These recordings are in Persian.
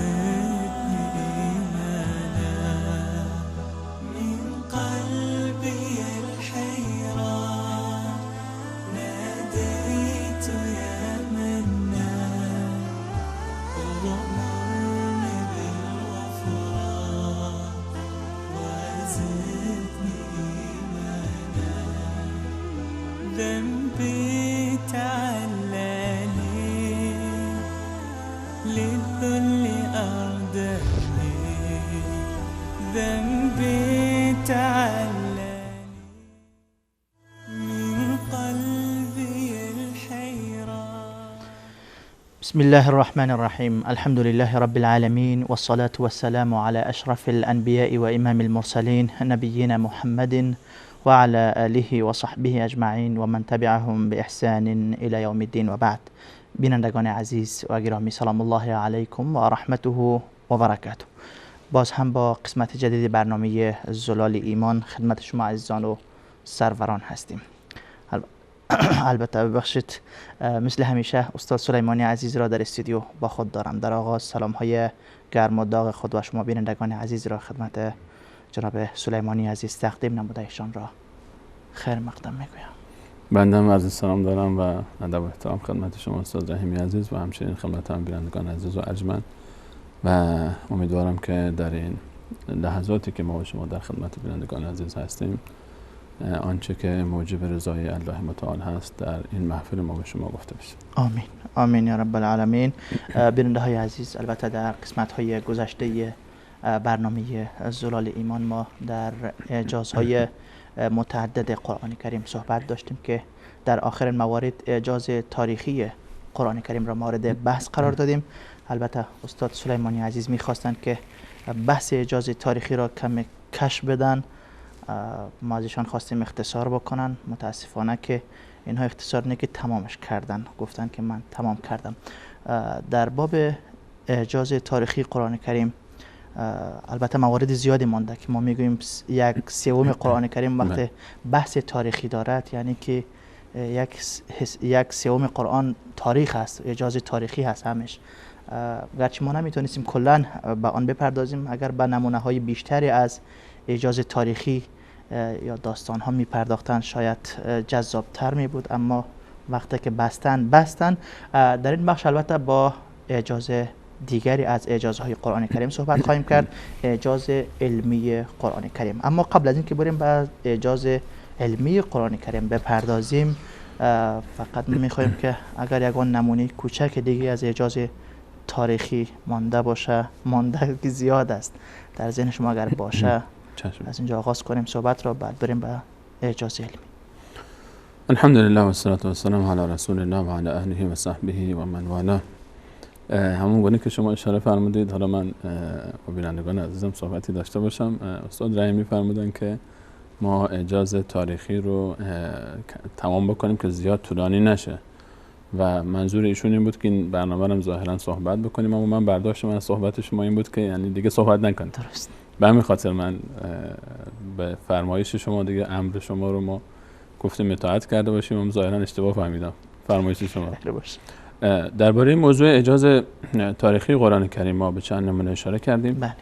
وزدني إيمانا من قلبي الحيران ناديت يا منان اغمرني بالغفران وزدني إيمانا ذنبي تعلاني للذل أردني ذنبي تعلاني من قلبي الحيران. بسم الله الرحمن الرحيم. الحمد لله رب العالمين والصلاة والسلام على أشرف الأنبياء وإمام المرسلين نبينا محمد وعلى آله و صحبه اجمعین و من تبعهم به احسان الی یوم الدین و بعد. بینندگان عزیز و گرامی، سلام الله علیکم و رحمته و برکاته. باز هم با قسمت جدید برنامه زلال ایمان خدمت شما عزیزان و سروران هستیم. البته ببخشید، مثل همیشه استاد سلیمانی عزیز را در استودیو با خود دارم. در آغاز سلام های گرم و داغ خود و شما بینندگان عزیز را خدمت جناب سلیمانی عزیز تقدیم نموده ایشان را خیر مقدم میگویم. بنده هم عرض سلام دارم و ادب و احترام خدمت شما استاد رحیمی عزیز و همچنین خدمت هم بینندگان عزیز و ارجمند و امیدوارم که در این لحظاتی که ما و شما در خدمت بینندگان عزیز هستیم آنچه که موجب رضای الله متعال هست در این محفل ما به شما گفته بشه. آمین آمین یا رب العالمین. بیننده های عزیز، البته در قسمت های گذشته برنامه زلال ایمان ما در اعجازهای متعدد قرآن کریم صحبت داشتیم که در آخر موارد اعجاز تاریخی قرآن کریم را مورد بحث قرار دادیم. البته استاد سلیمانی عزیز میخواستند که بحث اعجاز تاریخی را کم کش بدن. ما ازشان خواستیم اختصار بکنن، متاسفانه که اینها اختصار نه که تمامش کردن، گفتن که من تمام کردم. در باب اعجاز تاریخی قرآن کریم البته موارد زیادی مانده که ما میگوییم یک سوم قرآن کریم وقت بحث تاریخی دارد یعنی که یک سوم قرآن تاریخ است، اعجاز تاریخی هست همش. گرچه ما نمیتونستیم کلا به آن بپردازیم، اگر به نمونه های بیشتری از اعجاز تاریخی یا داستان ها میپرداختن شاید جذاب تر می بود، اما وقتی که بستن در این بخش البته با اعجاز دیگری از اعجازهای قرآن کریم صحبت خواهیم کرد، اعجاز علمی قرآن کریم. اما قبل از اینکه بریم به اعجاز علمی قرآن کریم بپردازیم، فقط میخوایم که اگر یگان نمونه کوچک دیگه از اعجاز تاریخی مانده باشه، مانده که زیاد است، در ذهن شما اگر باشه از اینجا آغاز کنیم صحبت را، بعد بریم به اعجاز علمی. الحمدلله و الصلاة و السلام علی رسول الله و علی آله و صحبه و من والاه. همون گونه که شما اشاره فرمودید، حالا من با بینندگان عزیزم صحبتی داشته باشم. استاد رحیمی فرمودن که ما اعجاز تاریخی رو تمام بکنیم که زیاد طولانی نشه و منظور ایشون این بود که این برنامه رو ظاهرا صحبت بکنیم، اما من برداشت من از صحبت شما این بود که یعنی دیگه صحبت نکنیم. درست. به همین خاطر من به فرمایش شما دیگه امر شما رو ما گفتیم اطاعت کرده باشیم، اما ظاهرا اشتباه فهمیدم فرمایش شما. درباره موضوع اعجاز تاریخی قرآن کریم ما به چند نمونه اشاره کردیم. بله.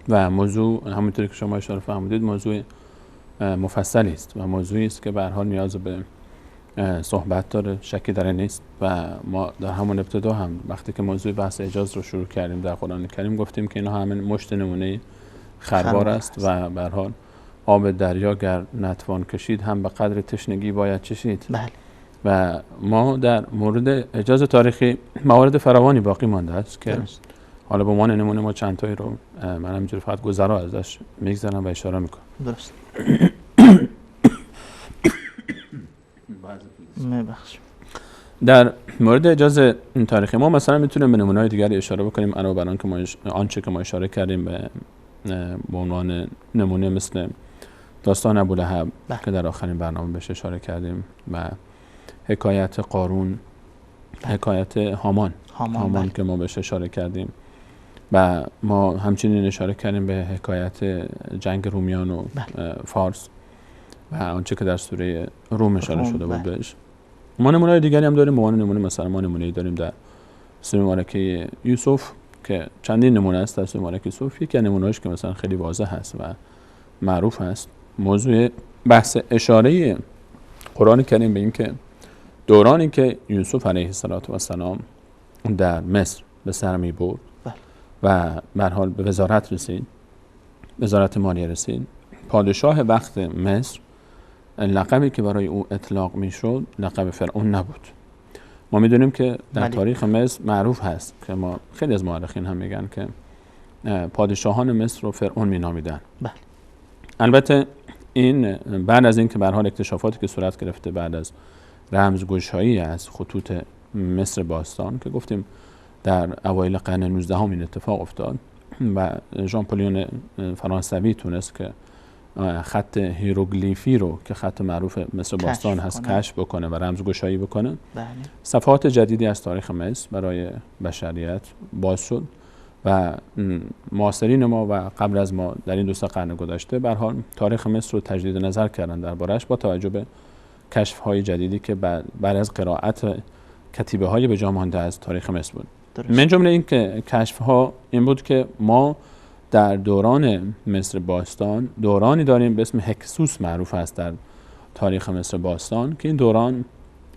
و موضوع همونطوری که شما اشاره فرمودید موضوع مفصلی است و موضوعی است که به هر حال نیاز به صحبت داره، شکی در این نیست. و ما در همون ابتدا هم وقتی که موضوع بحث اعجاز رو شروع کردیم در قرآن کریم گفتیم که اینا همین مشت نمونه خروار است و به هر حال آب دریا گر نتوان کشید هم به قدر تشنگی باید چشید. بله. و ما در مورد اعجاز تاریخی موارد فراوانی باقی مانده است که حالا به عنوان نمونه ما چند تایی رو من همینجوری فقط گذرا ازش میگذرم و اشاره میکنم. درست. در مورد اعجاز تاریخی ما مثلا میتونیم به نمونه‌های دیگری اشاره بکنیم علاوه بر آنچه که ما اشاره کردیم به عنوان نمونه مثل داستان ابولهب که در آخرین برنامه بهش اشاره کردیم و حکایت قارون، حکایت هامان که ما بهش اشاره کردیم و ما همچنین اشاره کردیم به حکایت جنگ رومیان و فارس و آنچه که در سوره روم اشاره شده بود بهش. ما نمونه دیگری هم داریم. نمونه مثلا ما نمونه داریم در سوره مبارکه یوسف که چندین نمونه است در سوره ملک یوسف. یکی از نمونه‌هاش که مثلا خیلی واضح هست و معروف هست، موضوع بحث اشاره قرآن کریم به این که دورانی که یوسف علیه السلام در مصر به سر می برد و به هر حال به وزارت رسید، وزارت مالیه رسید، پادشاه وقت مصر لقبی که برای او اطلاق می شد لقب فرعون نبود. ما می دونیم که در تاریخ مصر معروف هست که ما خیلی از مورخین هم میگن که پادشاهان مصر رو فرعون می نامیدن. البته این بعد از این که به هر حال اکتشافاتی که صورت گرفته بعد از رمزگشایی از خطوط مصر باستان که گفتیم در اوایل قرن 19 این اتفاق افتاد و ژان پلیون فرانسوی تونست که خط هیروگلیفی رو که خط معروف مصر باستان هست کشف بکنه و رمزگشایی بکنه. صفحات جدیدی از تاریخ مصر برای بشریت باز شد و معاصرین ما و قبل از ما در این 2 قرن گذشته به هر حال تاریخ مصر رو تجدید نظر کردن دربارش با توجه به کشف‌های جدیدی که بعد از قرائت کتیبه‌های به جا مانده از تاریخ مصر بود. من جمله این که کشف‌ها این بود که ما در دوران مصر باستان دورانی داریم به اسم هکسوس معروف است در تاریخ مصر باستان که این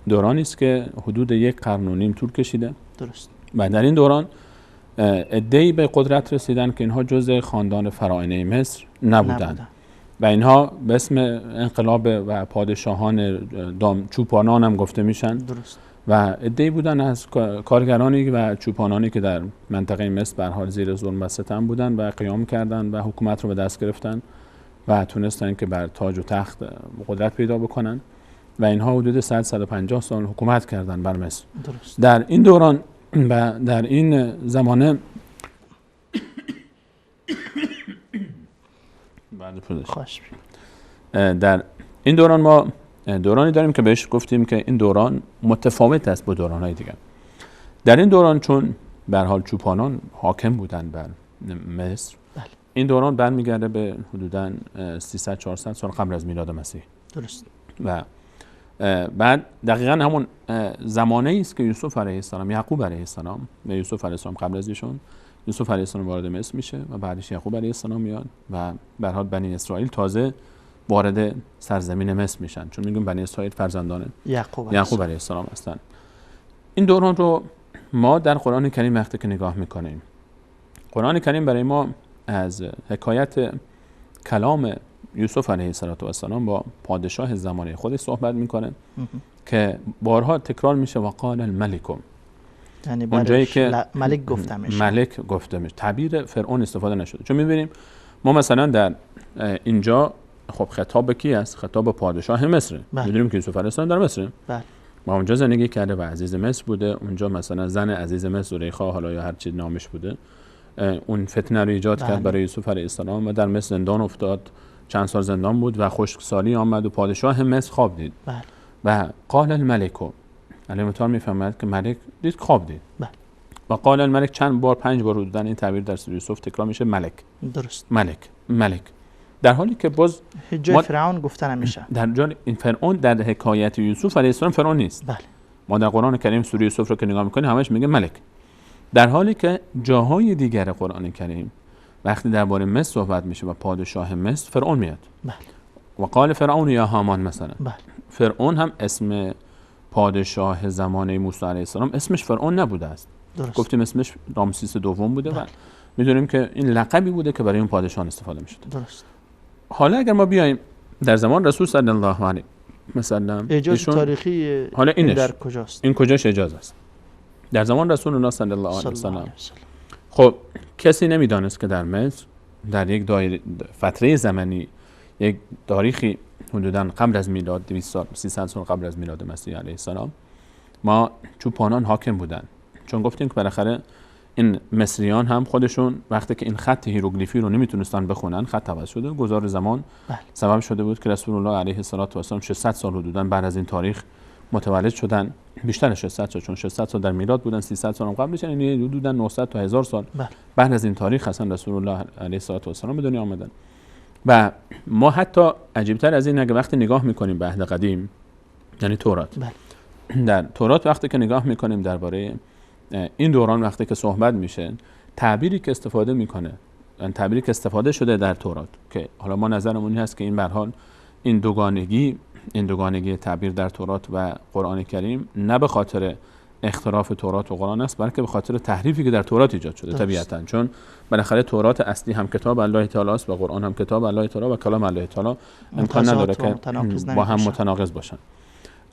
دورانی است که حدود 1.5 قرن طول کشیده. درست. و در این دوران عده‌ای به قدرت رسیدن که اینها جزء خاندان فراعنه مصر نبودند و اینها به اسم انقلاب و پادشاهان چوپانان هم گفته میشن. درست. و عده‌ای بودن از کارگرانی و چوپانانی که در منطقه مصر به هر حال زیر ظلم و ستم بودن و قیام کردند و حکومت رو به دست گرفتن و تونستن که بر تاج و تخت قدرت پیدا بکنن و اینها حدود 100-150 سال حکومت کردن بر مصر. درست. در این دوران و در این زمانه در این دوران ما دورانی داریم که بهش گفتیم که این دوران متفاوت است با دوران‌های دیگر. در این دوران چون به هر حال چوپانان حاکم بودن بر مصر، این دوران برمیگرده به حدوداً 300-400 سال قبل از میلاد مسیح. درست. و بعد دقیقاً همون زمانه‌ای است که یوسف علیه السلام، یعقوب علیه السلام و یوسف علیه السلام قبل از ایشون، یوسف علیه السلام وارد مصر میشه و بعدش یعقوب علیه السلام میاد و به هر حال بنی اسرائیل تازه وارد سرزمین مصر میشن، چون میگیم بنی اسرائیل فرزندان یعقوب علیه السلام هستن. این دوران رو ما در قرآن کریم وقتی که نگاه میکنیم، قرآن کریم برای ما از حکایت کلام یوسف علیه السلام با پادشاه زمانه خودش صحبت میکنه که بارها تکرار میشه و قال الملک، یعنی اونجایی که ملک گفته میشه، ملک گفته میشه، تعبیر فرعون استفاده نشده. چون میبینیم ما مثلا در اینجا خب خطاب به کی است؟ خطاب به پادشاه مصر. میدونیم که یوسف علیه السلام در مصر. ما اونجا زندگی کرده و عزیز مصر بوده. اونجا مثلا زن عزیز مصر زلیخا حالا یا هر چی نامش بوده اون فتنه رو ایجاد کرد برای یوسف علیه السلام و در مصر زندان افتاد، چند سال زندان بود و خشکسالی آمد و پادشاه مصر خواب دید. و قال الملک، علی مطار میفهمد که ملک دید، خواب دید. و قال الملک چند بار 5 بار حدوداً این تعبیر در سوره یوسف تکرار میشه، ملک. درست. ملک در حالی که باز جای فرعون گفته نمیشه. در جای این فرعون در حکایت یوسف علیه السلام فرعون نیست. ما در قرآن کریم سوره یوسف رو که نگاه میکنیم همش میگه ملک، در حالی که جاهای دیگر قرآن کریم وقتی درباره مصر صحبت میشه و پادشاه مصر فرعون میاد. و قال فرعون یا هامان مثلا. فرعون هم اسم پادشاه زمانه موسی علیه السلام اسمش فرعون نبوده است. گفتیم اسمش رامسیس دوم بوده و میدونیم که این لقبی بوده که برای اون پادشاه استفاده میشد. درست. حالا اگر ما بیایم در زمان رسول صلی الله علیه مثلا اجازه تاریخی حالا این در کجاست؟ این کجاش اجازه است؟ در زمان رسول الله صلی الله علیه وسلم خب کسی نمیدانست که در مصر در یک فتره زمانی یک تاریخی حدوداً قبل از میلاد 200 سال 300 سال قبل از میلاد مسیح علیه السلام ما چوپانان حاکم بودن. چون گفتیم که بالاخره این مصریان هم خودشون وقتی که این خط هیروگلیفی رو نمیتونستن بخونن، خط عوض شده، گذار زمان سبب شده بود که رسول الله علیه السلام 600 سال حدوداً بعد از این تاریخ متولد شدن، بیشتر از 600 سال، چون 600 سال در میلاد بودن، 300 سال هم قبلش، یعنی حدوداً 900 تا 1000 سال بعد از این تاریخ هستن رسول الله علیه السلام به دنیا آمدن. و ما حتی عجیب‌تر از این اگه وقتی نگاه می‌کنیم به عهد قدیم، یعنی تورات، در تورات وقتی که نگاه می‌کنیم درباره این دوران وقتی که صحبت میشه، تعبیری که استفاده میکنه، یعنی تعبیری که استفاده شده در تورات، که حالا ما نظرمون این هست که این به هر حال این دوگانگی تعبیر در تورات و قرآن کریم نه به خاطر اختلاف تورات و قرآن است، بلکه به خاطر تحریفی که در تورات ایجاد شده طبیعتاً، چون بالاخره تورات اصلی هم کتاب الله تعالی است و قرآن هم کتاب الله تعالی و کلام الله تعالی، امکان نداره که با هم متناقض باشن.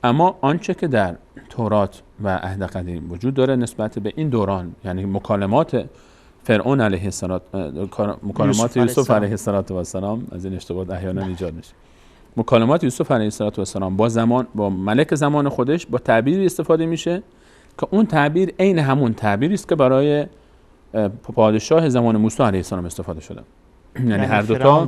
اما آنچه که در تورات و عهد قدیم وجود داره نسبت به این دوران، یعنی مکالمات فرعون علیه السلام، مکالمات یوسف علیه السلام، از این اشتباهات احیانا ایجاد میشه، مکالمات یوسف علیه السلام با ملک زمان خودش با تعبیری استفاده میشه که اون تعبیر عین همون تعبیری است که برای پادشاه زمان موسی علیه السلام استفاده شده، یعنی هر دو تا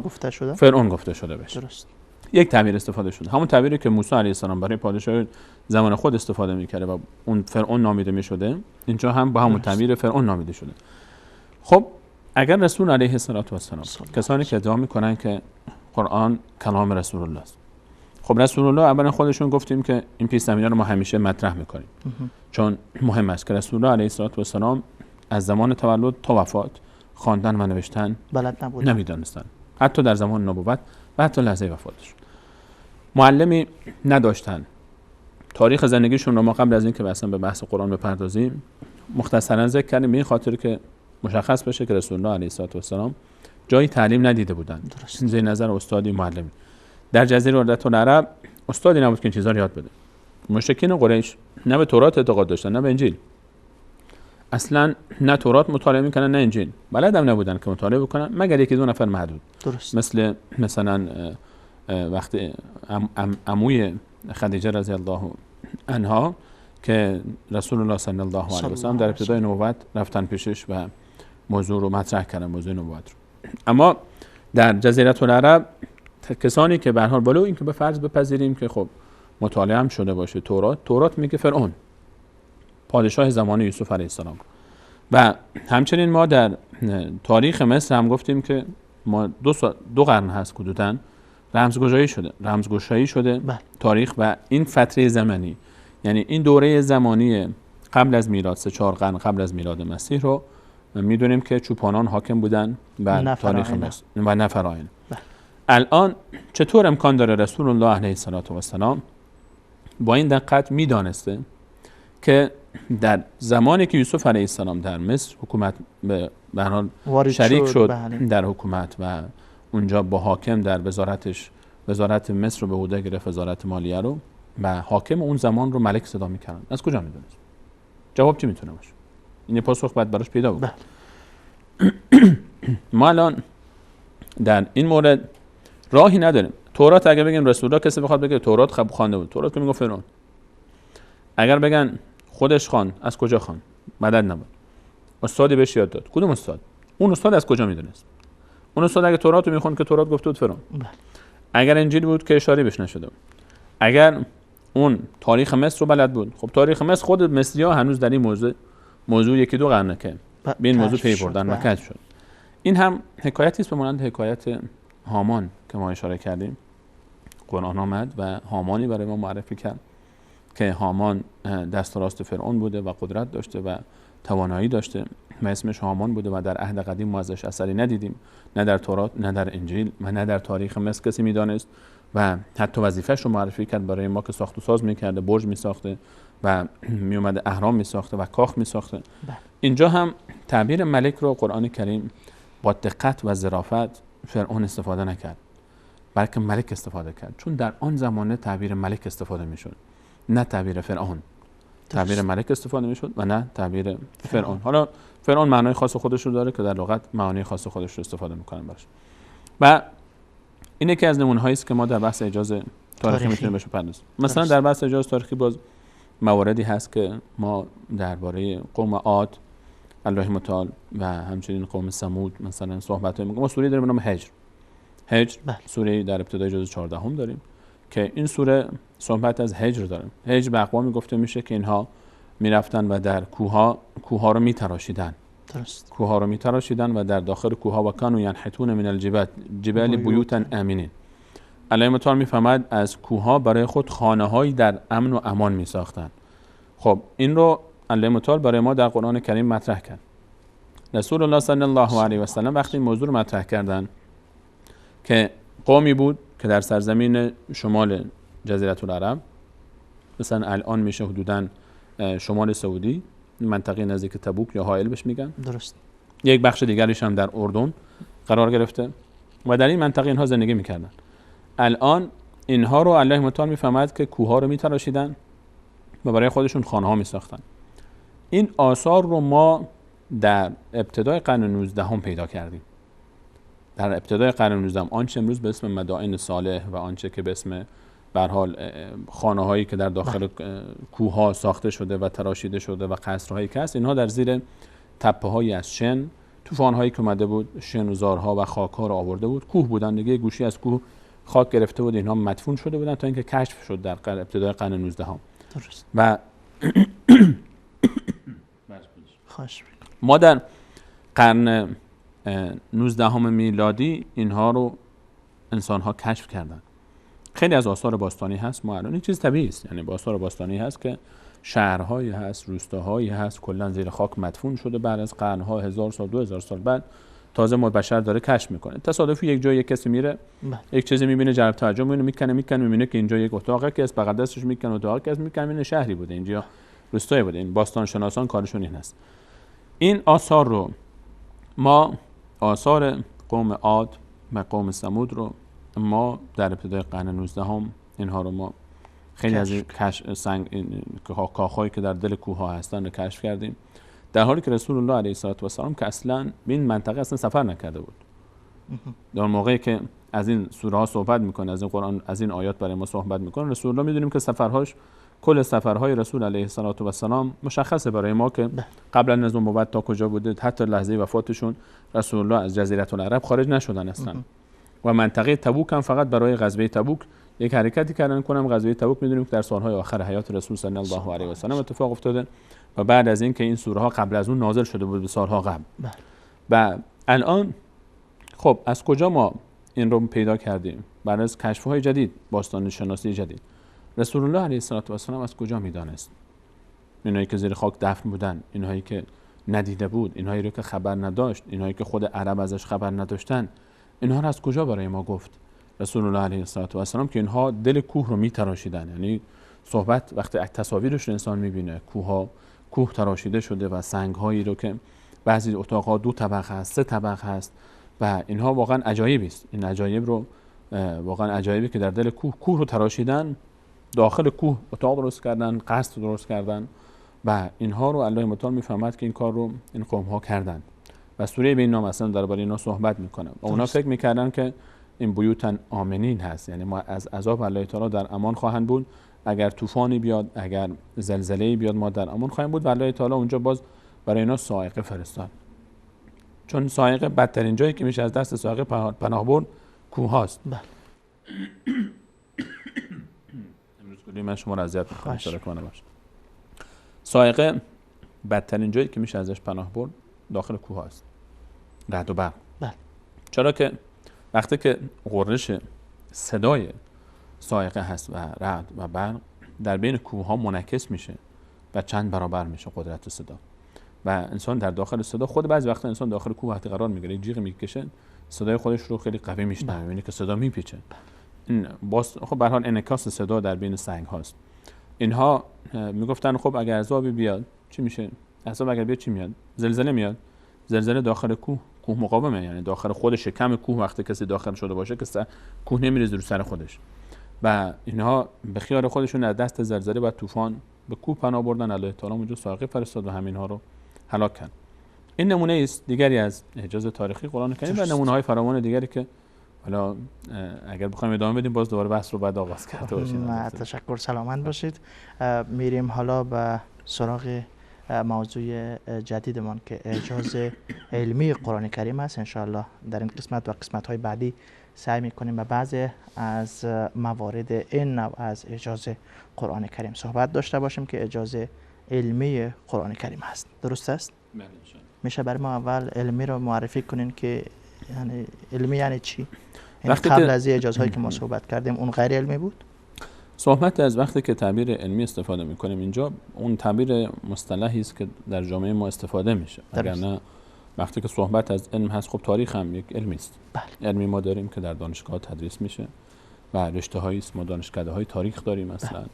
فرعون گفته شده بشه. درست. یک تعبیر استفاده شده، همون تعبیری که موسی علیه السلام برای پادشاه زمان خود استفاده میکرده و اون فرعون نامیده میشده، اینجا هم با همون تعبیر فرعون نامیده شده. خب اگر رسول علیه السلام کسانی که ادعا میکنن که قرآن کلام رسول الله است، خب رسول الله اولا خودشون گفتیم که این پیش زمینه رو ما همیشه مطرح میکنیم چون مهم است که رسول الله علیه السلام از زمان تولد تا وفات خواندن و نوشتن بلد نبودن، نمیدانستن، حتی در زمان نبوت و حتی لحظه وفاتشون معلمی نداشتن. تاریخ زندگیشون رو ما قبل از اینکه اصلا به بحث قرآن بپردازیم مختصرا ذکر کردیم، به این خاطر که مشخص بشه که رسول الله علیه السلام جایی تعلیم ندیده بودن. زیر نظر استادی معلمی در جزیره العرب استادی نبود که این چیزا رو یاد بده. مشرکین قریش نه به تورات اعتقاد داشتن نه به انجیل، اصلا نه تورات مطالعه میکنن نه انجیل، بلدم نبودن که مطالعه بکنن مگر یکی دو نفر محدود. درست. مثلا وقتی عموی خدیجه رضی الله عنها که رسول الله صلی الله علیه و سلم در ابتدای نبوت رفتن پیشش و موضوع رو مطرح کردن، موضوع نبوت رو. اما در جزیره العرب کسانی که به هر حال بالو این که به فرض بپذیریم که خب مطالعه هم شده باشه تورات میگه فرعون پادشاه زمان یوسف علیه السلام، و همچنین ما در تاریخ مصر هم گفتیم که ما دو قرن هست حدوداً رمزگشایی شده تاریخ و این فتره زمانی، یعنی این دوره زمانی قبل از میلاد 3-4 قرن قبل از میلاد مسیح رو میدونیم که چوپانان حاکم بودن بر تاریخ مصر و نه فراعنه. الان چطور امکان داره رسول الله علیه السلام با این دقت میدانسته که در زمانی که یوسف علیه السلام در مصر حکومت به هر حال شریک شد در حکومت و اونجا با حاکم در وزارت مصر رو به عهده گرفت، وزارت مالیه رو، و حاکم اون زمان رو ملک صدا میکردن، از کجا میدونست؟ جواب چی میتونه باشه؟ این پاسخ باید براش پیدا بود. ما الان در این مورد راهی نداریم. تورات اگر بگیم رسول الله، کسی بخواد بگه تورات خب خوانده بود، تورات که میگه فرعون. اگر بگن خودش خوان، از کجا خوان؟ مدد نبود. استادی بهش یاد داد. کدوم استاد؟ اون استاد از کجا میدونست؟ اون استاد اگه تورات رو میخوند که تورات گفته بود فرعون. اگر انجیل بود که اشاره بهش نشده بود. اگر اون تاریخ مصر رو بلد بود، خب تاریخ مصر خود مصری‌ها هنوز در این موضوع 1-2 قرنه که به این موضوع پی بردن و کشف شد. این هم حکایتی است به مانند حکایت هامان که ما اشاره کردیم. قرآن آمد و هامانی برای ما معرفی کرد که هامان دست راست فرعون بوده و قدرت داشته و توانایی داشته و اسمش هامان بوده و در عهد قدیم ما ازش اثری ندیدیم، نه در تورات نه در انجیل و نه در تاریخ مصر کسی میدانست و حتی وظیفه‌اش رو معرفی کرد برای ما که ساخت و ساز میکرده، برج میساخته و میومده اهرام میساخته و کاخ میساخته. اینجا هم تعبیر ملک رو قرآن کریم با دقت و ظرافت فرعون استفاده نکرد، بلکه ملک استفاده کرد، چون در آن زمانه تعبیر ملک استفاده میشد نه تعبیر فرعون. تعبیر ملک استفاده میشد و نه تعبیر فرعون. حالا فرعون معنای خاص خودش رو داره که در لغت معنای خاص خودش رو استفاده میکنن براش. و این یکی از نمونه‌هایی است که ما در بحث اجاز تاریخی میتونیم بهش بپردازیم. مثلا در بحث اجاز تاریخی باز مواردی هست که ما درباره قوم عاد الله متعال و همچنین قوم ثمود مثلا صحبت می‌کنیم. ما سوره داریم به نام هجر. سوره در ابتدای جزء 14 داریم که این سوره صحبت از هجر داره. هجر به اقوامی گفته میشه که اینها میرفتن و در کوه‌ها رو میتراشیدن. درست. کوه‌ها رو میتراشیدن و در داخل کوه‌ها و کانوا ینحتون من الجبال بیوتا آمنین. الله متعال میفهمد از کوه‌ها برای خود خانه‌هایی در امن و امان میساختن. خب این رو الله متعال برای ما در قرآن کریم مطرح کرد. رسول الله صلی الله علیه و سلم وقتی این موضوع رو مطرح کردن که قومی بود که در سرزمین شمال جزیره العرب، مثلا الان میشه حدوداً شمال سعودی، منطقه نزدیک تبوک یا حائل بهش میگن، درست. یک بخش دیگرش هم در اردن قرار گرفته و در این منطقه اینها زندگی میکردن. الان اینها رو الله متعال میفهمد که کوهها رو میتراشیدن و برای خودشون خانه‌ها میساختن. این آثار رو ما در ابتدای قرن 19 هم پیدا کردیم. در ابتدای قرن 19 آنچه امروز به اسم مدائن صالح و آنچه که به اسم به هر حال خانه‌هایی که در داخل کوه‌ها ساخته شده و تراشیده شده و قصرهایی که هست، اینها در زیر تپه‌هایی از شن، طوفان‌هایی که اومده بود شن و زارها و خاک‌ها رو آورده بود، کوه بودن دیگه، گوشی از کوه خاک گرفته بود، اینها مدفون شده بودن تا اینکه کشف شد در ابتدای قرن 19 هم. درست. و خواهش ما در قرن 19 میلادی اینها رو انسان‌ها کشف کردن. خیلی از آثار باستانی هست، ما الان این چیز طبیعی است، یعنی آثار باستانی هست که شهرهایی هست، روستاهایی هست کلا زیر خاک مدفون شده بعد از قرن‌ها، 1000 سال 2000 سال بعد تازه ما بشر داره کشف میکنه. تصادفی یک جای یک کسی میره یک چیزی میبینه، جلب توجه میکنه، میبینه که اینجا یک اتاقه که از بغل دستش میکنه، اتاقی که از میکنه شهری بوده، اینجا روستایی بوده. این باستان شناسان کارشون این هست. این آثار رو ما آثار قوم عاد و قوم ثمود رو ما در ابتدای قرن 19 هم اینها رو ما خیلی از سنگ کاخهایی که در دل کوه ها هستن رو کشف کردیم، در حالی که رسول الله علیه السلام که اصلا به این منطقه اصلا سفر نکرده بود. در موقعی که از این سوره ها صحبت میکنه، از این قرآن، از این آیات برای ما صحبت میکنه، رسول الله میدونیم که سفرهاش، کل سفرهای رسول علیه السلام مشخصه برای ما که قبل از نبوت تا کجا بوده. حتی لحظه وفاتشون رسول الله از جزیره العرب خارج نشدن اصلا و منطقه تبوک هم فقط برای غزوه تبوک یک حرکتی کردن. غزوه تبوک میدونیم که در سالهای آخر حیات رسول صلی الله علیه و سلم اتفاق افتاده و بعد از این که این سوره ها قبل از اون نازل شده بود به سالها قبل. و الان خب از کجا ما این رو پیدا کردیم؟ بعد از کشف‌های جدید، باستان شناسی جدید، رسول الله علیه السلام از کجا میدانست؟ اینایی که زیر خاک دفن بودن، اینایی که ندیده بود، اینایی رو که خبر نداشت، اینایی که خود عرب ازش خبر نداشتن، اینها رو از کجا برای ما گفت رسول الله علیه السلام که اینها دل کوه رو میتراشیدن؟ یعنی صحبت وقتی تصاویرش رو انسان میبینه، کوه تراشیده شده و سنگ‌هایی رو که بعضی اتاق‌ها 2 طبقه هست، 3 طبقه هست و اینها واقعا عجایبی است. این عجایب رو واقعا عجایبی که در دل کوه رو تراشیدن، داخل کوه اتاق درست کردن، قصر درست کردن و اینها رو الله متعال میفهمد که این کار رو این قوم‌ها کردن و سوره به این نام اصلا درباره اینا صحبت میکنه و اونا فکر میکردن که این بیوتن آمنین هست، یعنی ما از عذاب الله تعالی در امان خواهند بود، اگر طوفانی بیاد، اگر زلزله‌ای بیاد ما در امان خواهیم بود و الله تعالی اونجا باز برای اینا صاعقه فرستاد. چون صاعقه بدترین جایی که میشه از دست صاعقه پناه برد کوه هاست. امروز کلی من شما رو اذیت می‌کنم اشاره کنم باشه. صاعقه بدترین جایی که میشه ازش پناه برد داخل کوه هاست، رعد و برق. چرا که وقتی که غرش صدای صاعقه هست و رعد و برق در بین کوه ها منعکس میشه و چند برابر میشه قدرت صدا و انسان در داخل صدا، خود بعضی وقتا انسان داخل کوه وقتی قرار میگیره جیغ میکشه، صدای خودش رو خیلی قوی میشنوه، میبینی که صدا میپیچه. این خب به هر حال انعکاس صدا در بین سنگ هاست. اینها میگفتن خب اگر عذابی بیاد چی میشه؟ عذاب اگر بیاد چی میاد؟ زلزله میاد. زلزله داخل کوه مقاومه، یعنی داخل خود شکم کوه وقتی کسی داخل شده باشه که کوه نمیریزه رو سر خودش و اینها به خیال خودشون از دست زلزله و طوفان به کوه پناه بردن. الله تعالی اونجا صاعقه فرستاد و همینها رو هلاک کرد. این نمونه است دیگری از اعجاز تاریخی قرآن کریم و نمونه‌های فراوان دیگری که حالا اگر بخوایم ادامه بدیم باز دوباره بحث رو بعد آغاز کرده باشیم. تشکر، سلامت باشید. میریم حالا به سراغ موضوع جدیدمان که اعجاز علمی قرآن کریم است. انشاءالله در این قسمت و قسمت‌های بعدی سعی می‌کنیم و بعضی از موارد این نوع از اعجاز قرآن کریم صحبت داشته باشیم که اعجاز علمی قرآن کریم هست. درست است؟ میشه برای ما اول علمی رو معرفی کنین که یعنی علمی یعنی چی؟ یعنی قبل از اعجازهایی که ما صحبت کردیم اون غیر علمی بود؟ صحبت از وقتی که تعبیر علمی استفاده میکنیم اینجا اون تعبیر مصطلحی است که در جامعه ما استفاده میشه، اگر نه وقتی که صحبت از علم هست، خب تاریخ هم یک علمی است. بله. علمی ما داریم که در دانشگاه تدریس میشه و رشته هایی است، ما دانشکده های تاریخ داریم مثلا.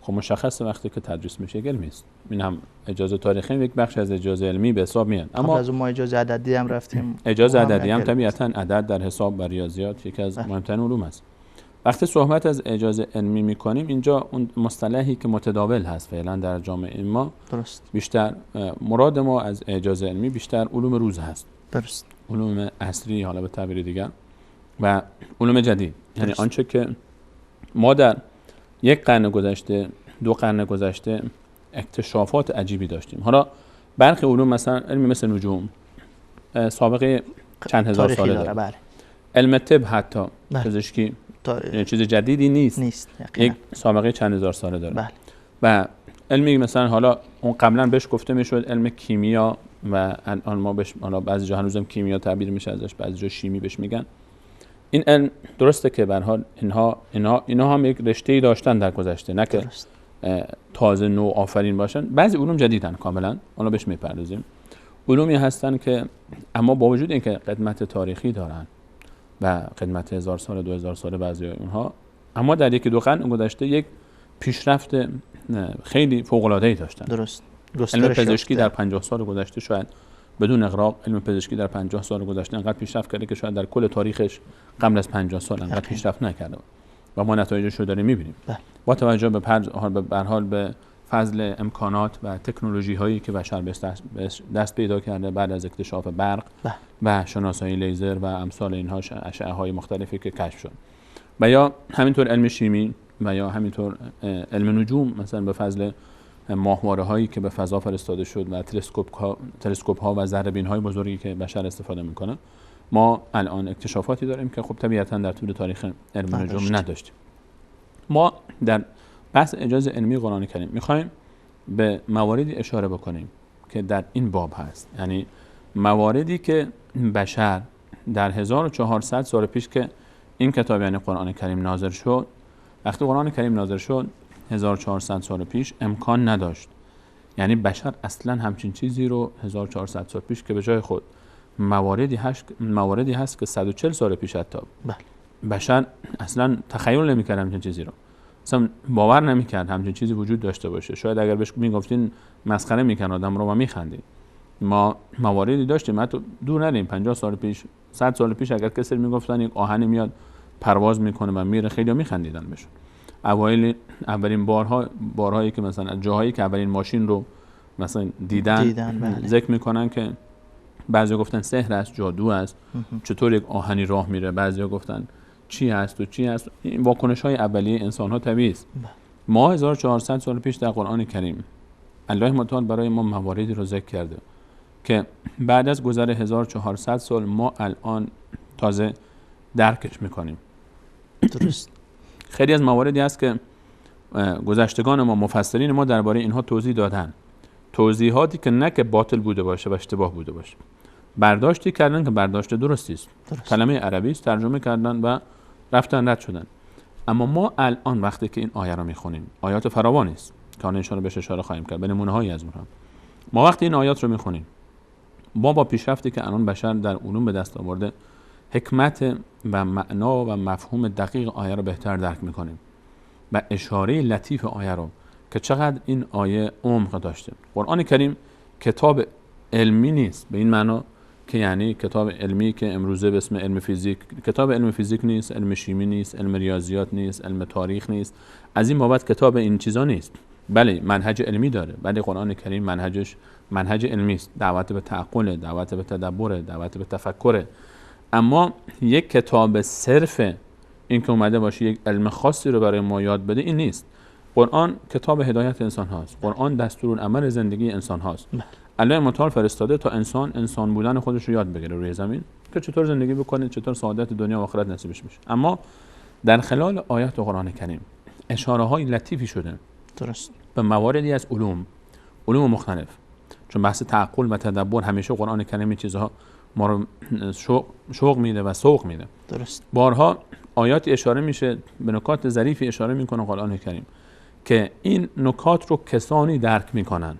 خب مشخصه وقتی که تدریس میشه یک علمی است. این هم اجازه تاریخی یک بخش از اجازه علمی به حساب میاد. اما از ما اجازه عددی هم رفتیم. اجازه عددی هم طبیعتاً عدد در حساب و ریاضیات یکی از مهمترین علوم است. وقتی صحبت از اجازه علمی میکنیم، اینجا اون مصطلحی که متداول هست فعلا در جامعه ما، درست، بیشتر مراد ما از اجازه علمی بیشتر علوم روز هست. درست. علوم عصری، حالا به تعبیر دیگر، و علوم جدید. یعنی آنچه که ما در یک قرن گذشته، 2 قرن گذشته اکتشافات عجیبی داشتیم. حالا برخی علوم مثلا علمی مثل نجوم سابقه چند هزار ساله داره. بله. علم طب حتی پزشکی چیز جدیدی نیست. یک سابقه چند هزار ساله داره. بله. و علمی مثلا حالا اون قبلا بهش گفته میشد علم کیمیا و الان ما بهش، حالا بعضی جا هنوزم کیمیا تعبیر میشه ازش، بعضی جا شیمی بهش میگن. این علم درسته که به هر حال اینها هم یک رشته‌ای داشتن در گذشته، نه که تازه نو آفرین باشن. بعضی علوم جدیدن کاملا، حالا بهش میپردازیم. علومی هستن که اما با وجود اینکه قدمت تاریخی دارن و قدمت 1000 سال 2000 سال بعضی اونها، اما در 1-2 قرن گذشته یک پیشرفت خیلی فوق‌العاده‌ای داشتن. درست. علم پزشکی در 50 سال گذشته شاید بدون اغراق، علم پزشکی در 50 سال گذشته انقدر پیشرفت کرده که شاید در کل تاریخش قبل از 50 سال انقدر پیشرفت نکرده و ما نتایجش رو داریم می‌بینیم. با توجه به به فضل امکانات و تکنولوژی هایی که بشر دست پیدا کرده بعد از اکتشاف برق و شناسایی لیزر و امثال اینها، اشعه های مختلفی که کشف شد، و یا همینطور علم شیمی و یا همینطور علم نجوم، مثلا به فضل ماهواره هایی که به فضا فرستاده شد و تلسکوپ ها و ذره بین های بزرگی که بشر استفاده میکنه، ما الان اکتشافاتی داریم که خب طبیعتا در طول تاریخ علم نجوم نداشتیم. ما در بحث اجازه علمی قرآن کریم میخوایم به مواردی اشاره بکنیم که در این باب هست، یعنی مواردی که بشر در 1400 سال پیش که این کتاب یعنی قرآن کریم نازل شد، وقتی قرآن کریم نازل شد 1400 سال پیش امکان نداشت. یعنی بشر اصلا همچین چیزی رو 1400 سال پیش که به جای خود مواردی هست که 140 سال پیش حتی بشر اصلا تخیل نمی‌کرد همچین چیزی رو، اصلا باور نمی‌کرد همچین چیزی وجود داشته باشه. شاید اگر بهش میگفتین مسخره می‌کرد آدم رو و می‌خندید. ما مواردی داشتیم، حتی دور نریم 50 سال پیش 100 سال پیش اگر کسی میگفتن یک آهنی میاد پرواز میکنه و میره، خیلی میخندیدن بهشون. اولین بارهایی که مثلا جاهایی که اولین ماشین رو مثلا دیدن ذکر میکنن که بعضی گفتن سحر است، جادو است، چطور یک آهنی راه میره، بعضی گفتن چی هست و چی هست. این واکنش های اولیه انسان ها طبیعی است. ما 1400 سال پیش در قرآن کریم الله متعال برای ما مواردی رو ذکر کرده که بعد از گذر 1400 سال ما الان تازه درکش میکنیم. درست. خیلی از مواردی هست که گذشتگان ما، مفسرین ما درباره اینها توضیح دادن، توضیحاتی که نه که باطل بوده باشه و اشتباه بوده باشه، برداشتی کردن که برداشت درستی است، کلمه عربی است، ترجمه کردن و رفتن رد شدن. اما ما الان وقتی که این آیه رو میخونیم، آیات فراوانی است که الان انشاءالله بهش اشاره خواهیم کرد، به نمونه‌هایی از اونها. ما وقتی این آیات رو میخونیم، ما با پیشرفتی که الان بشر در علوم به دست آورده، حکمت و معنا و مفهوم دقیق آیه رو بهتر درک میکنیم و اشاره لطیف آیه رو که چقدر این آیه عمق داشته. قرآن کریم کتاب علمی نیست به این معنا که یعنی کتاب علمی که امروزه به اسم علم فیزیک، کتاب علم فیزیک نیست، علم شیمی نیست، علم ریاضیات نیست، علم تاریخ نیست. از این بابت کتاب این چیزا نیست. بله منهج علمی داره، ولی قرآن کریم منهج علمی است، دعوت به تعقل، دعوت به تدبر، دعوت به تفکر. اما یک کتاب صرف این که اومده باشه یک علم خاصی رو برای ما یاد بده، این نیست. قرآن کتاب هدایت انسان هاست، قرآن دستورالعمل زندگی انسان هاست. الله متعال فرستاده تا انسان بودن خودش رو یاد بگیره روی زمین که چطور زندگی بکنه، چطور سعادت دنیا و آخرت نصیبش میشه. اما در خلال آیات قرآن کریم اشاره های لطیفی شده درست به مواردی از علوم مختلف، چون بحث تعقل و تدبر همیشه قرآن کریم این چیزها ما رو شوق میده و سوق میده. درست. بارها آیاتی اشاره میشه به نکات ظریفی اشاره میکنه قرآن کریم که این نکات رو کسانی درک میکنن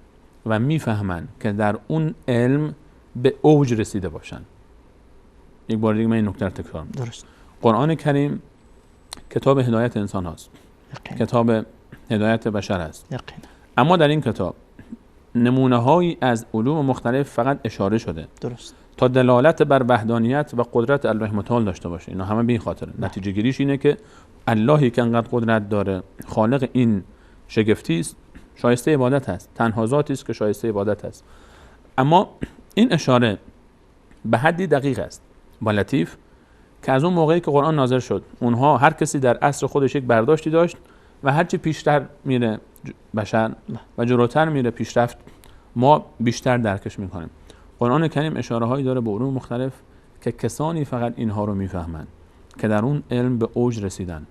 و میفهمن که در اون علم به اوج رسیده باشن. یک بار دیگه من این نکته رو تکرار می‌کنم. درست. قرآن کریم کتاب هدایت انسان هاست، یقینا. کتاب هدایت بشر است. یقینا. اما در این کتاب نمونه هایی از علوم مختلف فقط اشاره شده درست. تا دلالت بر وحدانیت و قدرت الله متعال داشته باشه. اینا همه به این خاطره. نتیجه گیریش اینه که اللهی که انقدر قدرت داره، خالق این شگفتی است، شایسته عبادت است، تنها ذاتی است که شایسته عبادت است. اما این اشاره به حدی دقیق است با لطیف که از اون موقعی که قرآن نازل شد اونها هر کسی در عصر خودش یک برداشتی داشت و هرچی پیشتر میره بشر و جلوتر میره پیشرفت ما بیشتر درکش میکنیم. قرآن کریم اشاره هایی داره به علوم مختلف که کسانی فقط اینها رو میفهمن که در اون علم به اوج رسیدن،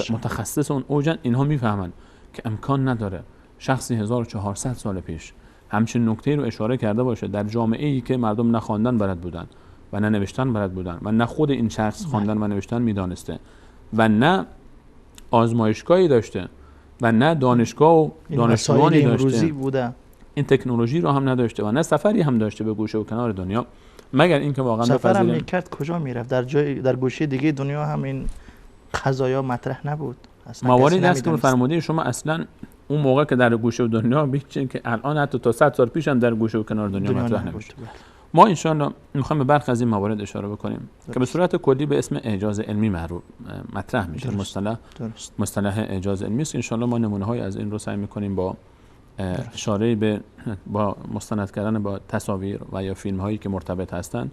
متخصص اون اوجن. اینها میفهمن که امکان نداره شخصی 1400 سال پیش همچین نکته رو اشاره کرده باشه در جامعه ای که مردم نه خواندن بلد بودن و نه نوشتن بلد بودن و نه خود این شخص خواندن و نوشتن میدانسته و نه آزمایشگاهی داشته و نه دانشگاه و دانشجویانی داشته، بوده. این تکنولوژی رو هم نداشته و نه سفری هم داشته به گوشه و کنار دنیا، مگر اینکه واقعا سفر هم میکرد کجا میرفت؟ در گوشه دیگه دنیا هم این قضایا مطرح نبود. مواردی هست که فرموده شما اصلا اون موقع که در گوشه و دنیا بیچین که الان حتی تا 100 سال پیش هم در گوشه و کنار دنیا مطرح نمیشه. ما ان شاء الله میخوایم به برخی از این موارد اشاره بکنیم که به صورت کلی به اسم اعجاز علمی مطرح میشه. مصطلح اعجاز علمی است. ان شاء الله ما نمونه های از این رو سعی میکنیم با اشاره به با مستند کردن با تصاویر و یا فیلم هایی که مرتبط هستند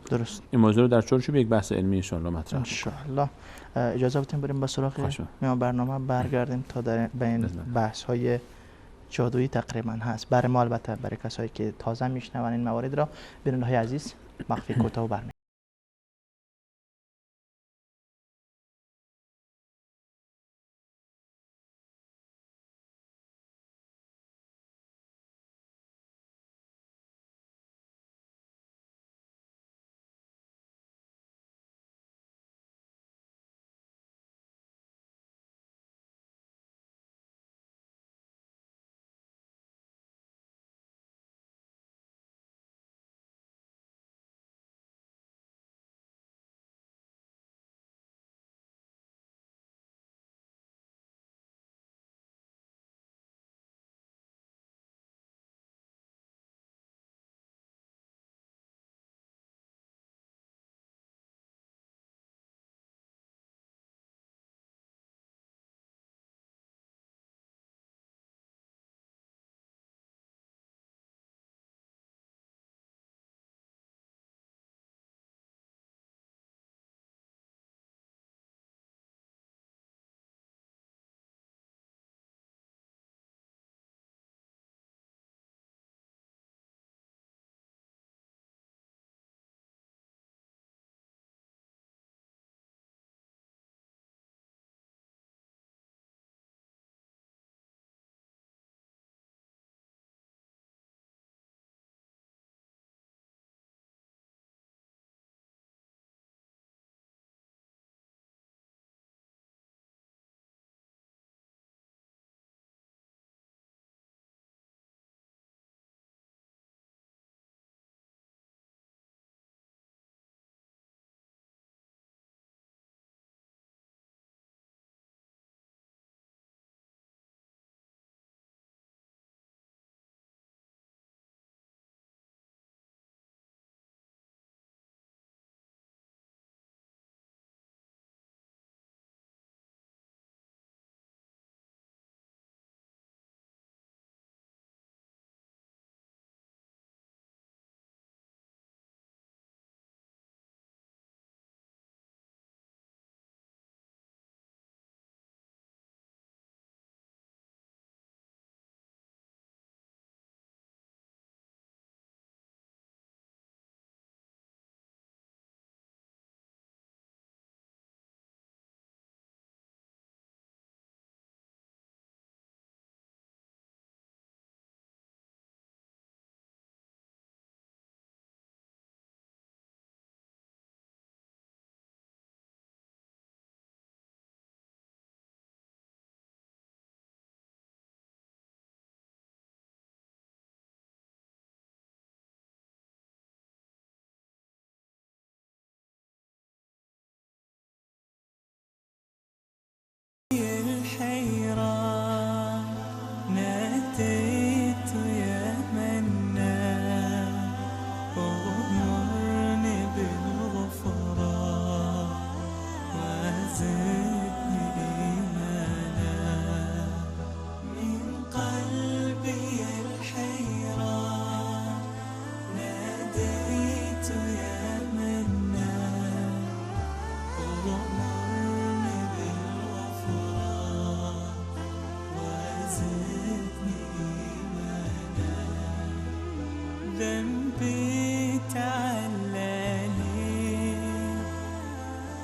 این موضوع رو در چارچوب یک بحث علمی ان شاء الله مطرح ان شاء الله. اجازه بدین بریم به سراغ برنامه برگردیم تا در بین بحث های جادویی تقریبا هست. برای ما البته برای کسایی که تازه میشنون این موارد را بیننده های عزیز مخفی کوتاه برمی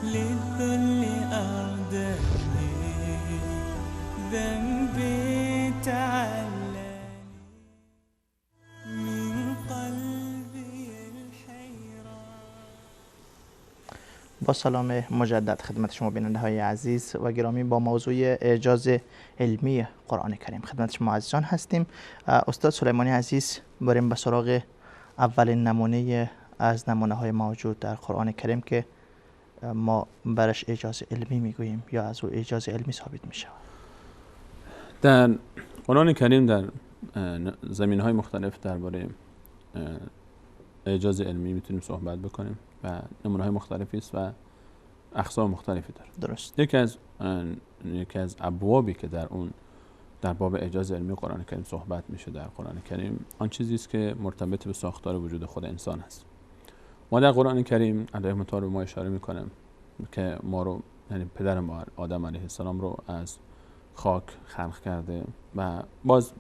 للذل أردني ذنبي تعلاني من قلبي الحيران. با سلام مجدد خدمت شما بیننده های عزیز و گرامی، با موضوع اعجاز علمی قرآن کریم خدمت شما عزیزان هستیم. استاد سلیمانی عزیز، بریم به سراغ اولین نمونه از نمونه های موجود در قرآن کریم که ما برش اعجاز علمی میگوییم یا از او اعجاز علمی ثابت میشه. در قرآن کریم در زمینهای مختلف درباره اعجاز علمی میتونیم صحبت بکنیم و نمونه های مختلفی است و اقسام مختلفی داره. درست. یکی از ابوابی که در باب اعجاز علمی قرآن کریم صحبت میشه در قرآن کریم آن چیزی است که مرتبط به ساختار وجود خود انسان است. ما در قرآن کریم علیه متعال ما اشاره میکنیم که ما رو، یعنی پدر ما آدم علیه السلام رو از خاک خلق کرده و باز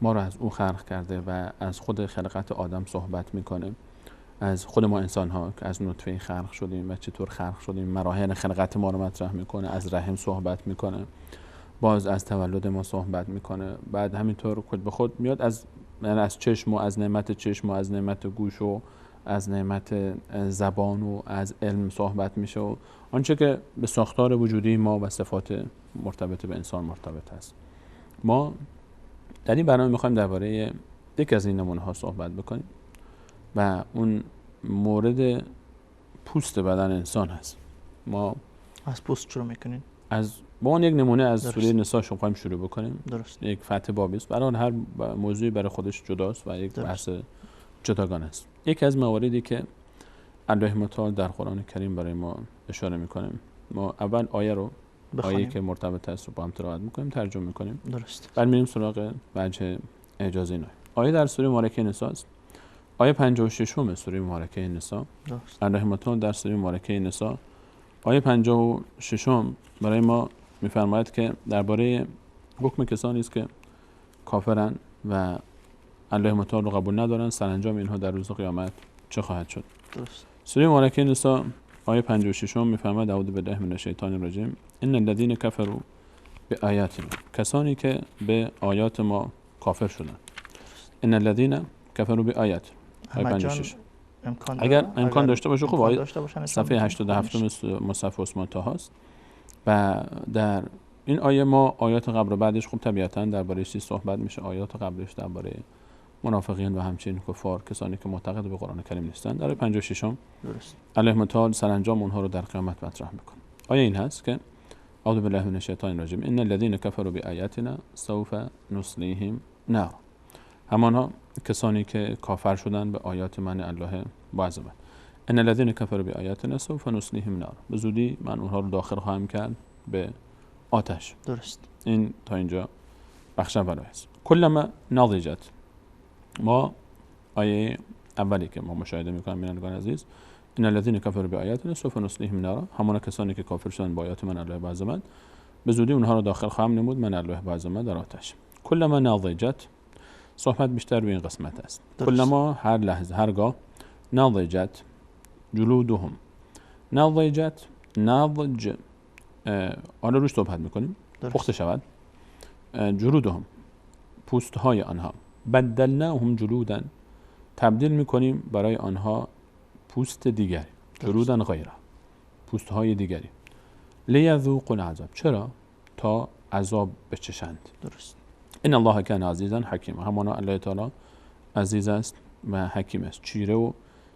ما رو از او خلق کرده و از خود خلقت آدم صحبت میکنه، از خود ما انسان ها که از نطفه خلق شدیم و چطور خلق شدیم، مراحل خلقت ما رو مطرح میکنه، از رحم صحبت میکنه، باز از تولد ما صحبت میکنه، بعد همینطور خود به خود میاد از چشم و از نعمت چشم و از نعمت گوش و از نعمت زبان و از علم صحبت میشه و آنچه که به ساختار وجودی ما و صفات مرتبط به انسان مرتبط است. ما در این برنامه میخوایم درباره یکی از این نمونه ها صحبت بکنیم و اون مورد پوست بدن انسان هست. ما از پوست شروع میکنیم. با اون یک نمونه از سوره نساء میخوایم شروع بکنیم. درست. یک فتح بابی است، برای هر موضوعی برای خودش جداست و یک بحث جداگانه است. یکی از مواردی که الله متعال در قرآن کریم برای ما اشاره میکنه، ما اول آیه رو آیه‌ای که مرتبط است رو با هم تلاوت میکنیم، ترجمه میکنیم. درست. بعد میریم سراغ وجه اعجاز این آیه در سوره مبارکه نساء است. آیه 56 سوره مبارکه نساء. درست. الله متعال در سوره مبارکه نساء آیه 56 برای ما میفرماید که درباره حکم کسانی است که کافرن و الله متعال رو قبول ندارن، سرانجام اینها در روز قیامت چه خواهد شد. درست. سوره مبارکه نساء آیه 56 میفرماید اعوذ بالله من الشیطان الرجیم ان الذين كفروا بآیاتنا، کسانی که به آیات ما کافر شدن. ان الذين كفروا بآیات آیه 56 اگر امکان داشته باشه خوب آیه صفحه 87 مصحف عثمان طه است و در این آیه ما آیات قبل و بعدش خوب طبیعتاً درباره چیز صحبت میشه. آیات قبلش درباره منافقین و همچنین کفار، کسانی که معتقد به قرآن کریم نیستند. در 56 درست. الله متعال سرانجام اونها رو در قیامت مطرح میکنه. آیه این هست که اعوذ بالله من الشیطان الرجیم ان الذين كفروا بآیاتنا سوف نصلیهم نار، همانها کسانی که کافر شدن به آیات من الله باعظ من. ان الذين كفروا بآیاتنا سوف نصلیهم نار، به زودی من اونها رو داخل خواهم کرد به آتش. درست. این تا اینجا بخش اول است. کلما نضجت، ما آیه اولی که ما مشاهده میکنیم بینندگان عزیز، ان الذين كفروا بآیاتنا سوف نصلیهم نارا، همون کسانی که کافر شدن با آیات من الله باعظ من، به زودی اونها رو داخل خواهم نمود من الله باعظ من در آتش. کلما نضجت، صحبت بیشتر روی این قسمت است. کلما، هر لحظه، هرگاه، نضجت جلودهم، نضجت نضج، حالا روش صحبت میکنیم، پخته شود. جلودهم، پوست های آنها، بدلناهم جلودا، تبدیل میکنیم برای آنها پوست دیگری، جلودا غیره، پوست های دیگری. لیذوقوا العذاب، چرا؟ تا عذاب بچشند. درست. ان الله کان عزیزا حکیما، همانا الله تعالی عزیز است و حکیم است،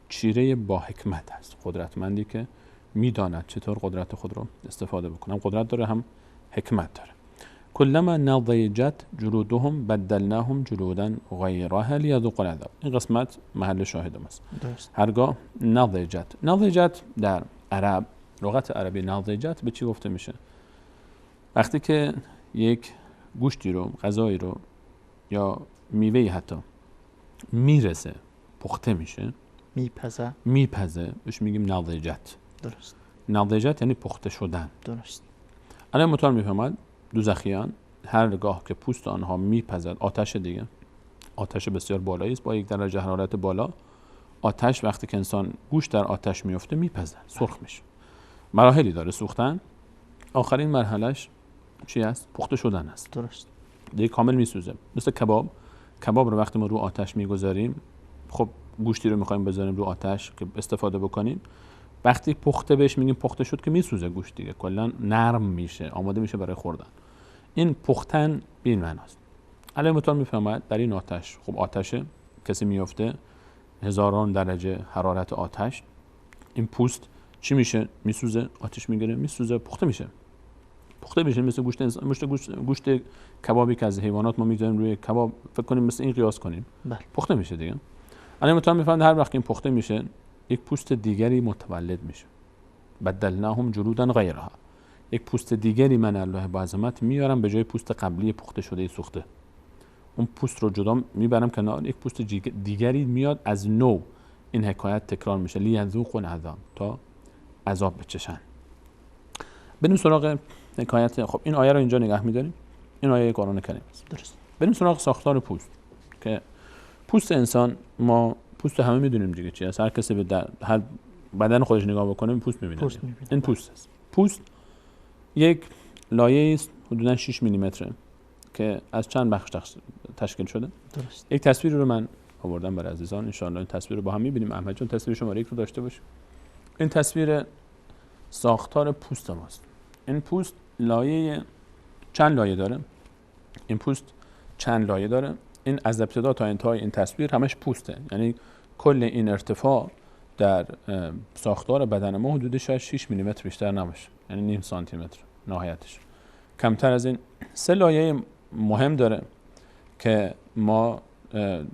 چیره با حکمت است، قدرتمندی که میداند چطور قدرت خود رو استفاده بکنه، هم قدرت داره هم حکمت داره. کلما نضجت جلودهم بدلناهم جلودا غیرها لیذوقوا العذاب، این قسمت محل شاهد است. هرگاه نضجت در عرب، لغت عربی نضجت به چی گفته میشه؟ وقتی که یک گوشتی رو، غذایی رو یا میوه‌ای حتی میرسه، پخته میشه، میپزه، بهش میگیم نضجت. درست. نضجت یعنی پخته شدن. درست. الله متعال میفهمد دوزخیان هرگاه که پوست آنها میپزد، آتش دیگه، آتش بسیار بالایی است با یک درجه حرارت بالا. آتش وقتی که انسان گوشت در آتش میفته میپزه، سرخ میشه مراحلی داره سوختن. آخرین مرحلهش چی است؟ پخته شدن است. درست. دیگه کامل میسوزه. مثل کباب رو وقتی ما رو آتش میگذاریم، خب گوشتی رو میخوایم بذاریم رو آتش که استفاده بکنیم، وقتی پخته بهش میگیم پخته شد که میسوزه گوشت دیگه، کلا نرم میشه، آماده میشه برای خوردن. این پختن به این معناست. علی مطال میفهمد در این آتش، خب آتشه، کسی میفته، هزاران درجه حرارت آتش، این پوست چی میشه؟ میسوزه، آتش میگیره، میسوزه، پخته میشه. مثل گوشت انسان، گوشت کبابی که از حیوانات ما میذاریم روی کباب، فکر کنیم مثل این قیاس کنیم، بله. پخته میشه دیگه. علی مطال میفهمد هر وقت این پخته میشه، یک پوست دیگری متولد میشه. بدلناهم جلودا غیرها، یک پوست دیگری من الله با عظمت میارم به جای پوست قبلی پخته شده سوخته. اون پوست رو جدا میبرم کنار، یک پوست دیگری میاد از نو. این حکایت تکرار میشه، لیذوقوا العذاب، تا عذاب بچشن. بریم سراغ حکایت. خب این آیه رو اینجا نگه میداریم، این آیه قرآن کریم است. درست. بریم سراغ ساختار پوست. که پوست انسان، ما پوست همه میدونیم دیگه چی است. هر کسی به هر بدن خودش نگاه بکنه پوست میبینه. این پوست است. پوست یک لایه است حدوداً 6 میلیمتره که از چند بخش تشکیل شده. درست. یک تصویر رو من آوردم برای عزیزان، ان شاءالله این تصویر رو با هم میبینیم. احمد جان تصویر شماره 1 رو داشته باش. این تصویر ساختار پوست ماست. این پوست چند لایه داره. این پوست چند لایه داره. این از ابتدا تا انتهای این تصویر همش پوسته. یعنی کل این ارتفاع در ساختار بدن ما حدود 6 میلیمتر بیشتر نباشه، یعنی نیم سانتی متر نهایتش. کمتر از این. 3 لایه مهم داره که ما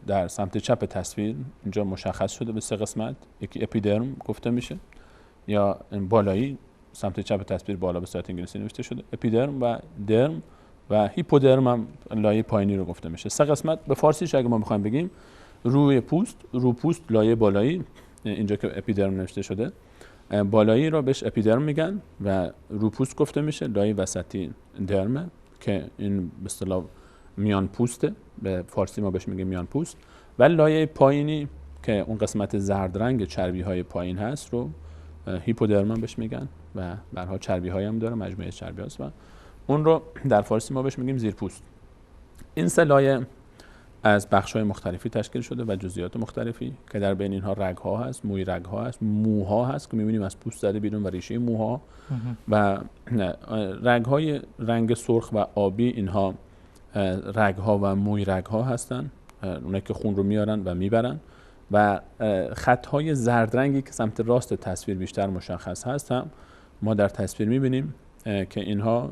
در سمت چپ تصویر اینجا مشخص شده به 3 قسمت. یکی اپیدرم گفته میشه، یا بالایی سمت چپ تصویر بالا به صورت انگلیسی نوشته شده اپیدرم، و درم و هیپودرم هم لایه پایینی رو گفته میشه. 3 قسمت. به فارسیش اگه ما بخوایم بگیم روی پوست لایه بالایی، اینجا که اپیدرم نوشته شده، بالایی رو بهش اپیدرم میگن و رو پوست گفته میشه. لایه وسطی درمه که این به اصطلاح میان پوسته، به فارسی ما بهش میگیم میان پوست. و لایه پایینی که اون قسمت زرد رنگ چربی های پایین هست رو هیپودرم بهش میگن و به هر حال چربی هایی هم داره، مجموعه چربی هست، و اون رو در فارسی ما بهش میگیم زیر پوست. این 3 لایه از بخش‌های مختلفی تشکیل شده و جزئیات مختلفی که در بین اینها رگ‌ها هست، موی رگ‌ها هست، موها هست که می‌بینیم از پوست زده بیرون و ریشه موها، و رگ‌های رنگ سرخ و آبی، اینها رگ‌ها و موی رگ‌ها هستن، اونایی که خون رو میارن و میبرن. و خط‌های زرد رنگی که سمت راست تصویر بیشتر مشخص هست هم ما در تصویر می‌بینیم که اینها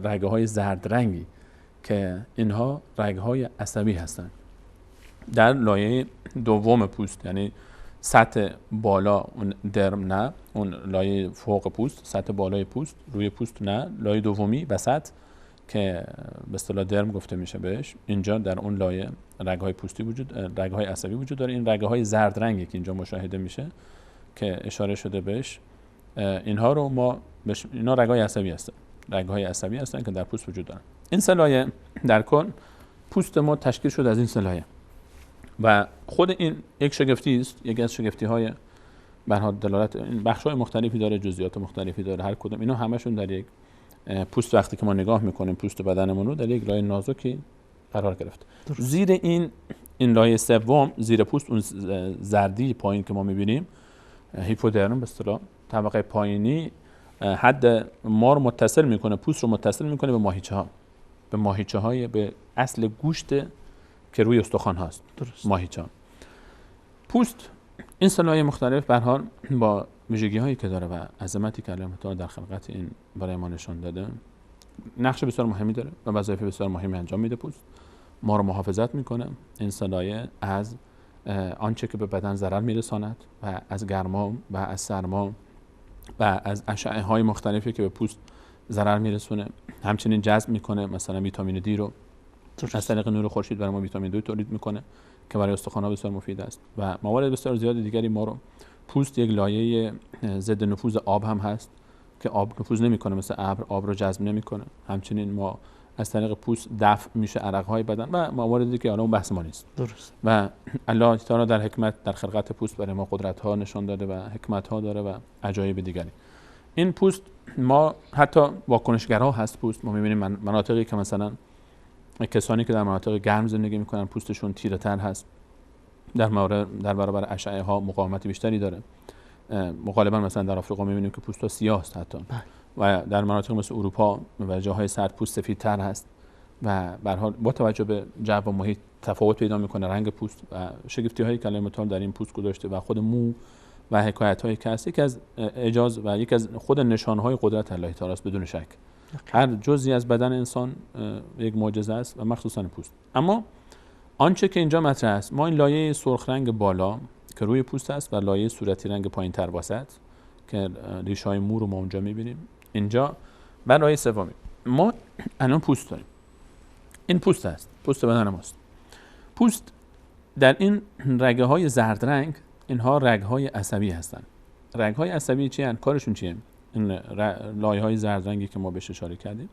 رگ‌های زرد رنگی که اینها رگ‌های عصبی هستند. در لایه دوم پوست، یعنی سطح بالا، اون درم نه، اون لایه فوق پوست، سطح بالای پوست، روی پوست نه، لایه دومی وسط که به اصطلاح درم گفته میشه بهش، اینجا در اون لایه رگ‌های پوستی رگ‌های عصبی وجود داره. این رگ‌های زرد رنگی که اینجا مشاهده میشه که اشاره شده بهش، اینها رو ما اینا رگ‌های عصبی هستن. رگ‌های عصبی هستن که در پوست وجود دارن. این 3 لایه در کل پوست ما تشکیل شده از این 3 لایه و خود این یک شگفتی است، یکی از شگفتی‌های به هر حال دلالت، این بخش‌های مختلفی داره، جزئیات مختلفی داره. هر کدوم اینا همشون در یک پوست، وقتی که ما نگاه می‌کنیم پوست بدنمون رو، در یک لایه نازکی قرار گرفته. زیر این لایه سوم، زیر پوست، اون زردی پایین که ما می‌بینیم، هیپودرم به اصطلاح طبقه پایینی، حد ما رو متصل میکنه، پوست رو متصل میکنه به ماهیچه‌ها، به ماهیچه‌های، به اصل گوشت که روی استخوان هست. ماهیچه. پوست این 3 لایه مختلف به هر حال با ویژگی‌هایی که داره و عظمتی که الله تعالی در خلقت این برای ما نشون داده، نقش بسیار مهمی داره و وظایف بسیار مهمی انجام میده. پوست ما رو محافظت میکنه، این 3 لایه، از آنچه که به بدن ضرر میرساند و از گرما و از سرما و از اشعه‌های مختلفی که به پوست ضرر میرسونه. همچنین جذب میکنه مثلا ویتامین دی رو، از طریق نور خورشید برای ما ویتامین دی تولید میکنه که برای استخوان‌ها بسیار مفید است و موارد بسیار زیاد دیگری. ما رو پوست یک لایه ضد نفوذ آب هم هست که آب نفوذ نمیکنه، مثل ابر آب رو جذب نمیکنه. همچنین ما از طریق پوست دفع میشه عرق‌های بدن و مواردی که الان بحث ما نیست. درست. و الله تعالی در حکمت در خلقت پوست برای ما قدرت‌ها نشان داده و حکمت‌ها داره و عجایب دیگری. این پوست ما حتی واکنشگرها هست پوست، ما می‌بینیم مناطقی که مثلا کسانی که در مناطق گرم زندگی میکنن پوستشون تیره تر هست، در برابر اشعه ها مقاومت بیشتری داره. غالبا مثلا در آفریقا می‌بینیم که پوست‌ها سیاه است حتی، و در مناطق مثل اروپا و جاهای سرد پوست سفیدتر هست و به هر حال با توجه به جو و محیط تفاوت پیدا میکنه رنگ پوست و شگفتی‌هایی که الله تعالی در این پوست گذاشته و خود مو و حکایت‌هایی که هست یکی از اعجاز و یکی از خود نشان‌های قدرت الله تعالی است بدون شک. هر جزئی از بدن انسان یک معجزه است و مخصوصا پوست. اما آنچه که اینجا مطرح است، ما این لایه سرخ رنگ بالا که روی پوست است و لایه صورتی رنگ پایین‌تر وسط که ریشه‌های مو رو ما اونجا می‌بینیم، اینجا و لایه سومی ما الان پوست داریم. این پوست است، پوست بدن ماست. پوست در این رگه‌های زرد رنگ، اینها رگ‌های عصبی هستند. رگ‌های عصبی چی هستند؟ کارشون چیه؟ این لایه‌های زرد رنگی که ما بهش اشاره کردیم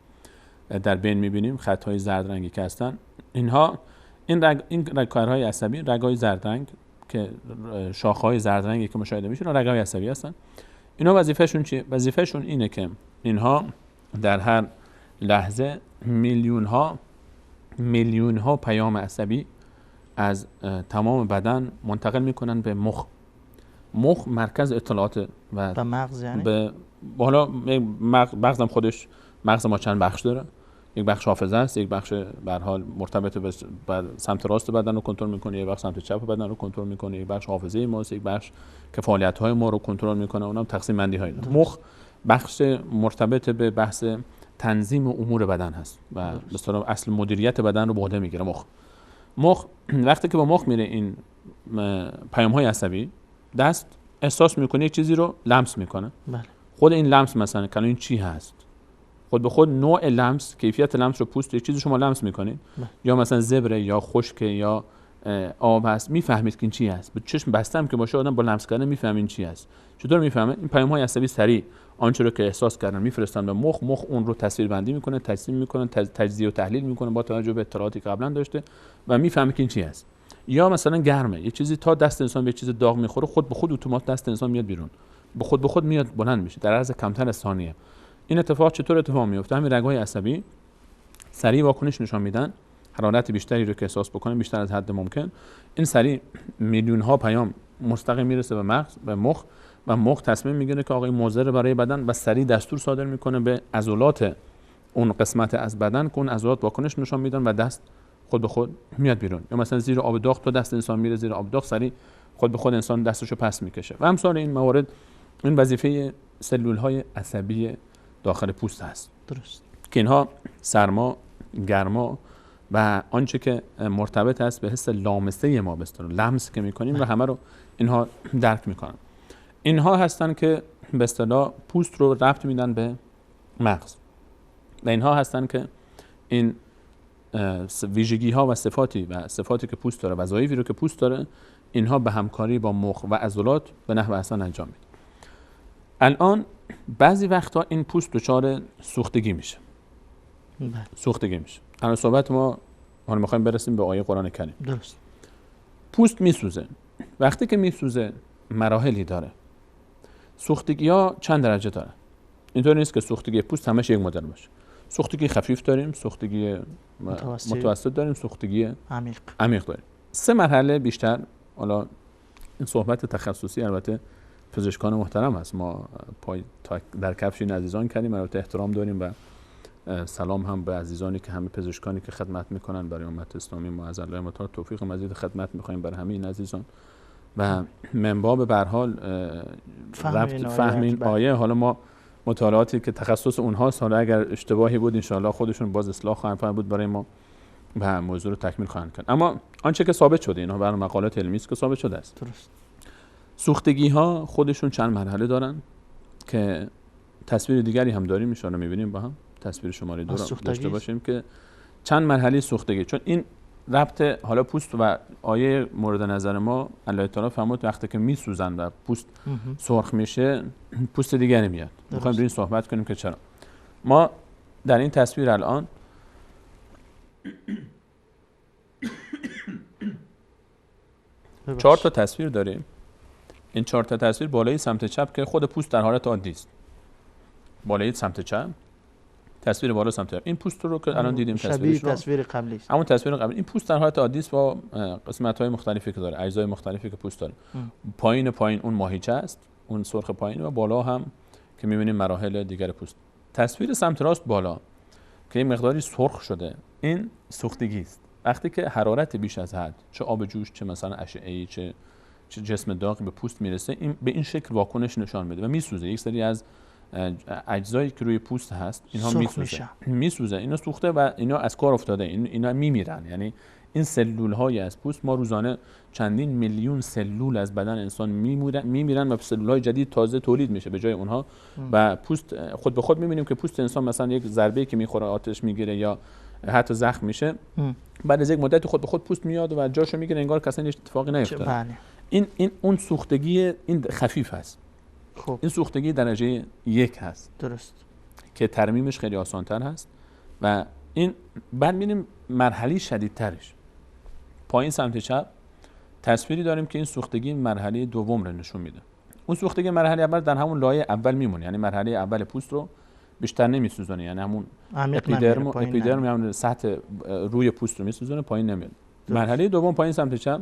در بین می‌بینیم، خط‌های زرد رنگی که هستن، اینها این رگ‌های عصبی، رگ‌های زرد رنگ که شاخه‌های زرد رنگی که مشاهده میشه، رگ‌های عصبی هستن. اینا وظیفه‌شون چیه؟ وظیفه‌شون اینه که اینها در هر لحظه میلیون ها پیام عصبی از تمام بدن منتقل میکنن به مخ. مخ مرکز اطلاعات و مغز، یعنی به حالا مغزم خودش، مغز ما چند بخش داره. یک بخش حافظه است، یک بخش به هر حال مرتبط به سمت راست بدن رو کنترل میکنه، یک بخش سمت چپ بدن رو کنترل میکنه، یک بخش حافظه ماست، یک بخش که فعالیت‌های ما رو کنترل میکنه. اونم تقسیم بندی های مخ بخش مرتبط به بحث تنظیم امور بدن هست و به اصطلاح اصل مدیریت بدن رو به عهده میگیره. مخ وقتی که با مخ میره این پیام‌های عصبی، دست احساس میکنه یک چیزی رو لمس میکنه. بله. خود این لمس مثلا که این چی هست، خود به خود نوع لمس، کیفیت لمس رو پوست یک چیزی شما لمس میکنید، یا مثلا زبره یا خشک یا آب هست، میفهمید که این چی هست. به چشم بسته هم که باشه آدم با لمس کردن میفهمه این چی هست. چطور میفهمه؟ این پیام‌های عصبی سریع آنچه رو که احساس کردن میفرستن به مخ اون رو تصویربندی میکنه، تجسیم میکنه، تجزیه و تحلیل میکنه با توجه به اطلاعاتی که قبلا داشته و میفهمه که این چی هست. یا مثلا گرمه، یه چیزی تا دست انسان به چیز داغ میخوره، خود به خود اتومات دست انسان میاد بیرون، به خود میاد بلند میشه در عرض کمتر از ثانیه. این اتفاق چطور اتفاق میفته؟ همین رگ‌های عصبی سریع واکنش نشان میدن، حرارت بیشتری رو که احساس بکنن بیشتر از حد ممکن، این سریع میلیون ها پیام مستقیم میرسه به مغز، به مخ، و مخ تصمیم میگیره که آقای مضر برای بدن و سریع دستور صادر میکنه به عضلات اون قسمت از بدن که اون عضلات واکنش نشان میدن و دست خود به خود میاد بیرون. یا مثلا زیر آب داغ تو دست انسان میره زیر آب داغ، سریع خود به خود انسان دستشو پس میکشه و امثال این موارد. این وظیفه سلول های عصبی داخل پوست هست. درست. که اینها سرما، گرما و آنچه که مرتبط است به حس لامسه ما، به اصطلاح لمس که میکنیم و همه رو اینها درک میکنن. اینها هستن که به اصطلاح پوست رو ربط میدن به مغز و اینها هستن که این ویژگی ها و صفاتی که پوست داره، وظایفی رو که پوست داره، اینها به همکاری با مخ و عضلات به نحو احسن انجام میده. الان بعضی وقتا این پوست دچار سوختگی میشه. الان صحبت ما حالا میخوایم برسیم به آیه قرآن کریم. درست. پوست میسوزه. وقتی که میسوزه مراحلی داره. سوختگی ها چند درجه داره. اینطور نیست که سوختگی پوست همش یک مدل باشه. سوختگی خفیف داریم، سوختگی متوسط داریم، سوختگی عمیق داریم. 3 مرحله بیشتر. حالا این صحبت تخصصی البته پزشکان محترم هست، ما پای در کفش این عزیزان کردیم، البته احترام داریم و سلام هم به عزیزانی که همه پزشکانی که خدمت میکنن برای امت اسلامی. ما از الله تعالی توفیق مزید خدمت میخوایم برای همه این عزیزان و من باب به هر حال فهم این آیه. حالا ما مطالعاتی که تخصص اونهاست، حالا اگر اشتباهی بود ان شاءالله خودشون باز اصلاح خواهند فرمود بود برای ما و موضوع رو تکمیل خواهند کرد. اما آنچه که ثابت شده، اینها برای مقالات علمی است که ثابت شده است. درست. سوختگی ها خودشون چند مرحله دارن که تصویر دیگری هم داریم، ان شاءالله می‌بینیم با هم تصویر شماره 2 رو داشته باشیم که چند مرحله سوختگی. چون این ربط حالا پوست و آیه مورد نظر ما الله تعالی فرمود وقتی که میسوزن و پوست سرخ میشه پوست دیگری میاد. میخوایم در این صحبت کنیم که چرا. ما در این تصویر الان چهار تا تصویر داریم. این 4 تا تصویر بالای سمت چپ که خود پوست در حالت عادی است. بالایی سمت چپ، تصویر بالا سمت چپ. این پوست رو که الان دیدیم شبیه تصویر قبلی است. همون تصویر قبلی. این پوست در حالت عادی است با قسمت‌های مختلفی که داره، اجزای مختلفی که پوست داره. پایین اون ماهیچه است، اون سرخ پایین، و بالا هم که می‌بینیم مراحل دیگر پوست. تصویر سمت راست بالا که این مقداری سرخ شده، این سوختگی است. وقتی که حرارت بیش از حد، چه آب جوش، چه مثلا اشعه‌ای، چه جسم داغ به پوست میرسه، این به این شکل واکنش نشان میده و میسوزه. یک سری از اجزایی که روی پوست هست اینها میسوزه. اینا سوخته و اینا از کار افتاده، اینا میمیرن. یعنی این سلول های از پوست، ما روزانه چندین میلیون سلول از بدن انسان میمیرن و سلول های جدید تازه تولید میشه به جای اونها. و پوست خود به خود میبینیم که پوست انسان مثلا یک ضربه‌ای که میخوره آتش میگیره یا حتی زخم میشه، بعد از یک مدت خود به خود پوست میاد و جاشو میگیره، انگار اصلا هیچ اتفاقی نیفتاده. این اون سوختگی این خفیف هست. خب. این سوختگی درجه 1 هست. درست. که ترمیمش خیلی آسان‌تر هست و این بعد می‌بینیم مرحله شدیدترش. پایین سمت چپ تصویری داریم که این سوختگی مرحله دوم رو نشون میده. اون سوختگی مرحله اول در همون لایه اول میمونه، یعنی مرحله اول پوست رو بیشتر نمیسوزونه، یعنی همون اپیدرم یعنی سطح روی پوست رو میسوزونه، پایین نمیاد. مرحله دوم پایین سمت چپ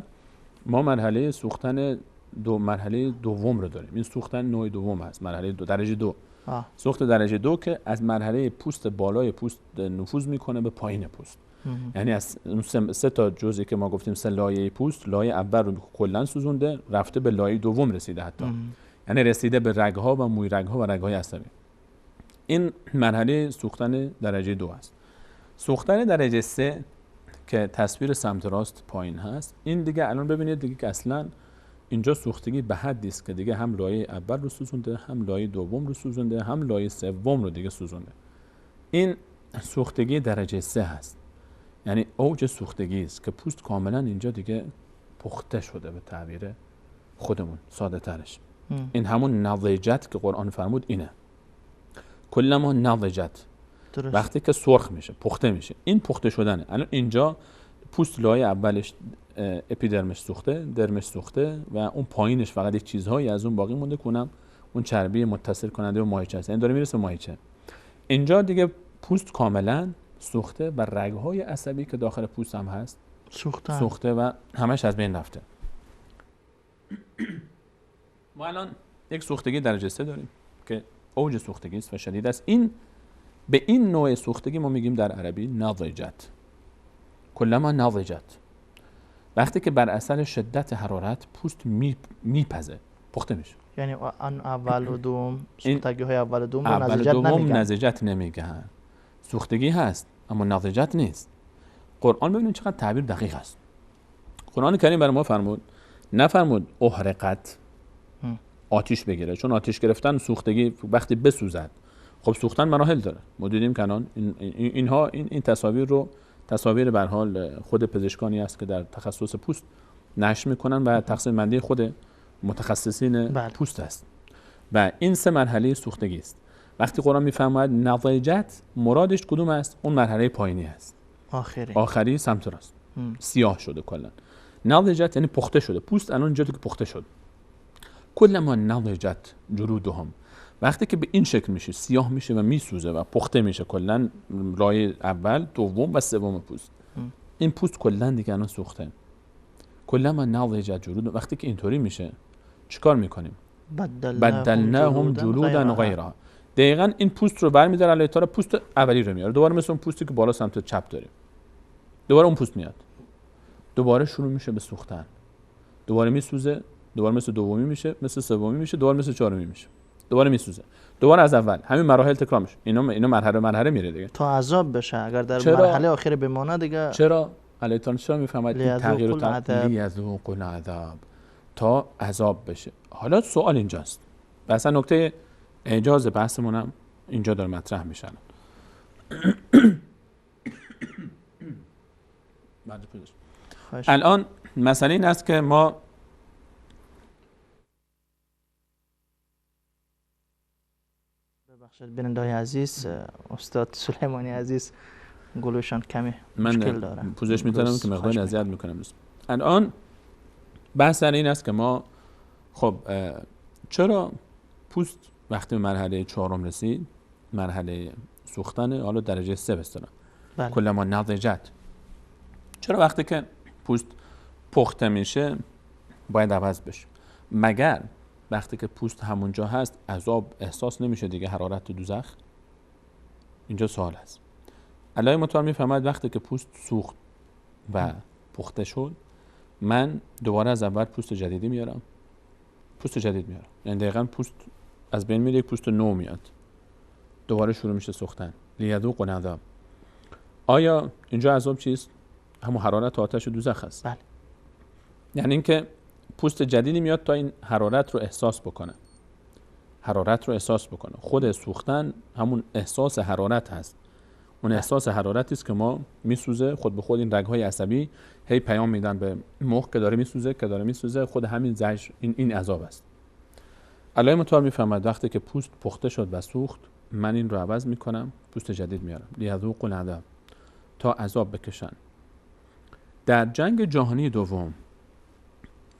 ما مرحله سوختن مرحله دوم رو داریم. این سوختن نوع دوم هست، مرحله درجه 2. سوخت درجه 2 که از مرحله پوست بالای پوست نفوذ میکنه به پایین پوست. یعنی از اون 3 تا جزئی که ما گفتیم 3 لایه پوست، لایه اول رو کلا سوزونده، رفته به لایه دوم رسیده حتی. یعنی رسیده به رگ‌ها و موی رگ‌ها و رگ‌های عصبی. این مرحله سوختن درجه 2 است. سوختن درجه 3 که تصویر سمت راست پایین هست، این دیگه الان ببینید دیگه که اصلاً اینجا سوختگی به حدی است که دیگه هم لایه اول رو سوزونده، هم لایه دوم رو سوزونده، هم لایه سوم رو دیگه سوزونده. این سوختگی درجه 3 هست. یعنی اوج سوختگی است که پوست کاملا اینجا دیگه پخته شده، به تعبیر خودمون ساده ترش. این همون نضجت که قرآن فرمود اینه. کلما نضجت، وقتی که سرخ میشه، پخته میشه، این پخته شدنه. الان اینجا پوست لایه اولش اپیدرمش سوخته، درمش سوخته و اون پایینش فقط یک چیزهایی از اون باقی مونده، کنم اون چربی متصل کننده و ماهیچه است. این داره میرسه ماهیچه. اینجا دیگه پوست کاملا سوخته و رگ‌های عصبی که داخل پوست هم هست سوخته و همش از بین رفته. ما الان یک سوختگی درجه 3 داریم که اوج سوختگی است و شدید است. این به این نوع سوختگی ما میگیم در عربی نضجت. کلما نضجت، وقتی که بر اثر شدت حرارت پوست میپزه، پخته میشه. یعنی آن اول و دوم سوختگی های اول و دوم نضجت نمیگن. سوختگی هست اما نضجت نیست. قرآن ببینید چقدر تعبیر دقیق است. قرآن کریم برای ما فرمود، نفرمود احرقت، آتش بگیره، چون آتش گرفتن سوختگی وقتی بسوزد. خب سوختن مراحل داره. ما دیدیم کنان اینها این تصاویر به هر حال خود پزشکانی است که در تخصص پوست نشر میکنن و تقسیم بندی خود متخصصین پوست است. و این 3 مرحله سوختگی است. وقتی قرآن میفرماید نضجت، مرادش کدوم است؟ اون مرحله پایینی است. آخری سمت راست. سیاه شده کلا. نضجت یعنی پخته شده. پوست الان اینجا که پخته شد. کلما نضجت جلودهم، وقتی که به این شکل میشه، سیاه میشه و میسوزه و پخته میشه کلا لایه اول، دوم و سوم پوست. این پوست کلا دیگه الان سوخته. کلما نضجت جلود، وقتی که اینطوری میشه چیکار میکنیم؟ بدلناهم جلودا غیرها. دقیقاً این پوست رو برمی‌داره الله تعالی، پوست اولی رو میاره، دوباره مثل اون پوستی که بالا سمت چپ داریم، دوباره اون پوست میاد، دوباره شروع میشه به سوختن، دوباره میسوزه، دوباره مثل دومی میشه، مثل سومی میشه، دوباره مثل چهارمی میشه، دوباره میسوزه، دوباره از اول. همین مراحل تکرار میشه. اینو مرحله میره دیگه تا عذاب بشه. اگر در مرحله آخر بمونه دیگه چرا الله تعالی چرا میفهمید این تغییر و لیذوقوا العذاب، تا عذاب بشه. حالا سوال اینجاست، اصلا نکته اعجاز بحثمون هم اینجا داره مطرح میشن. الان مسئله این است که ما بیننده‌های عزیز، استاد سلیمانی عزیز گلوشان کمی مشکل داره، من پوزش می‌ذارم که مقدار اذیت میکنم. الان بحث این است که ما خب چرا پوست وقتی به مرحله 4 رسید مرحله سوختن، حالا درجه 3 به اصطلاح. بله. کلما نضجت. چرا وقتی که پوست پخته میشه باید عوض بشه؟ مگر وقتی که پوست همونجا هست عذاب احساس نمیشه دیگه، حرارت دوزخ؟ اینجا سوال هست. الله متعال میفهمد وقتی که پوست سوخت و پخته شد، من دوباره از اول پوست جدیدی میارم، پوست جدید میارم. یعنی دقیقاً پوست از بین میره، یک پوست نو میاد، دوباره شروع میشه سوختن. لیذوقوا العذاب. آیا اینجا عذاب چیست؟ همون حرارت و آتش دوزخ است. بله. یعنی اینکه پوست جدیدی میاد تا این حرارت رو احساس بکنه، حرارت رو احساس بکنه. خود سوختن همون احساس حرارت هست. اون احساس حرارتی است که ما میسوزه، خود به خود این رگ‌های عصبی هی پیام میدن به مخ که داره میسوزه، که داره میسوزه. خود همین زجر این عذاب است. الله متعال میفهمد وقتی که پوست پخته شد و سوخت، من این رو عوض میکنم، پوست جدید میارم. لیذوقوا العذاب، تا عذاب بکشن. در جنگ جهانی دوم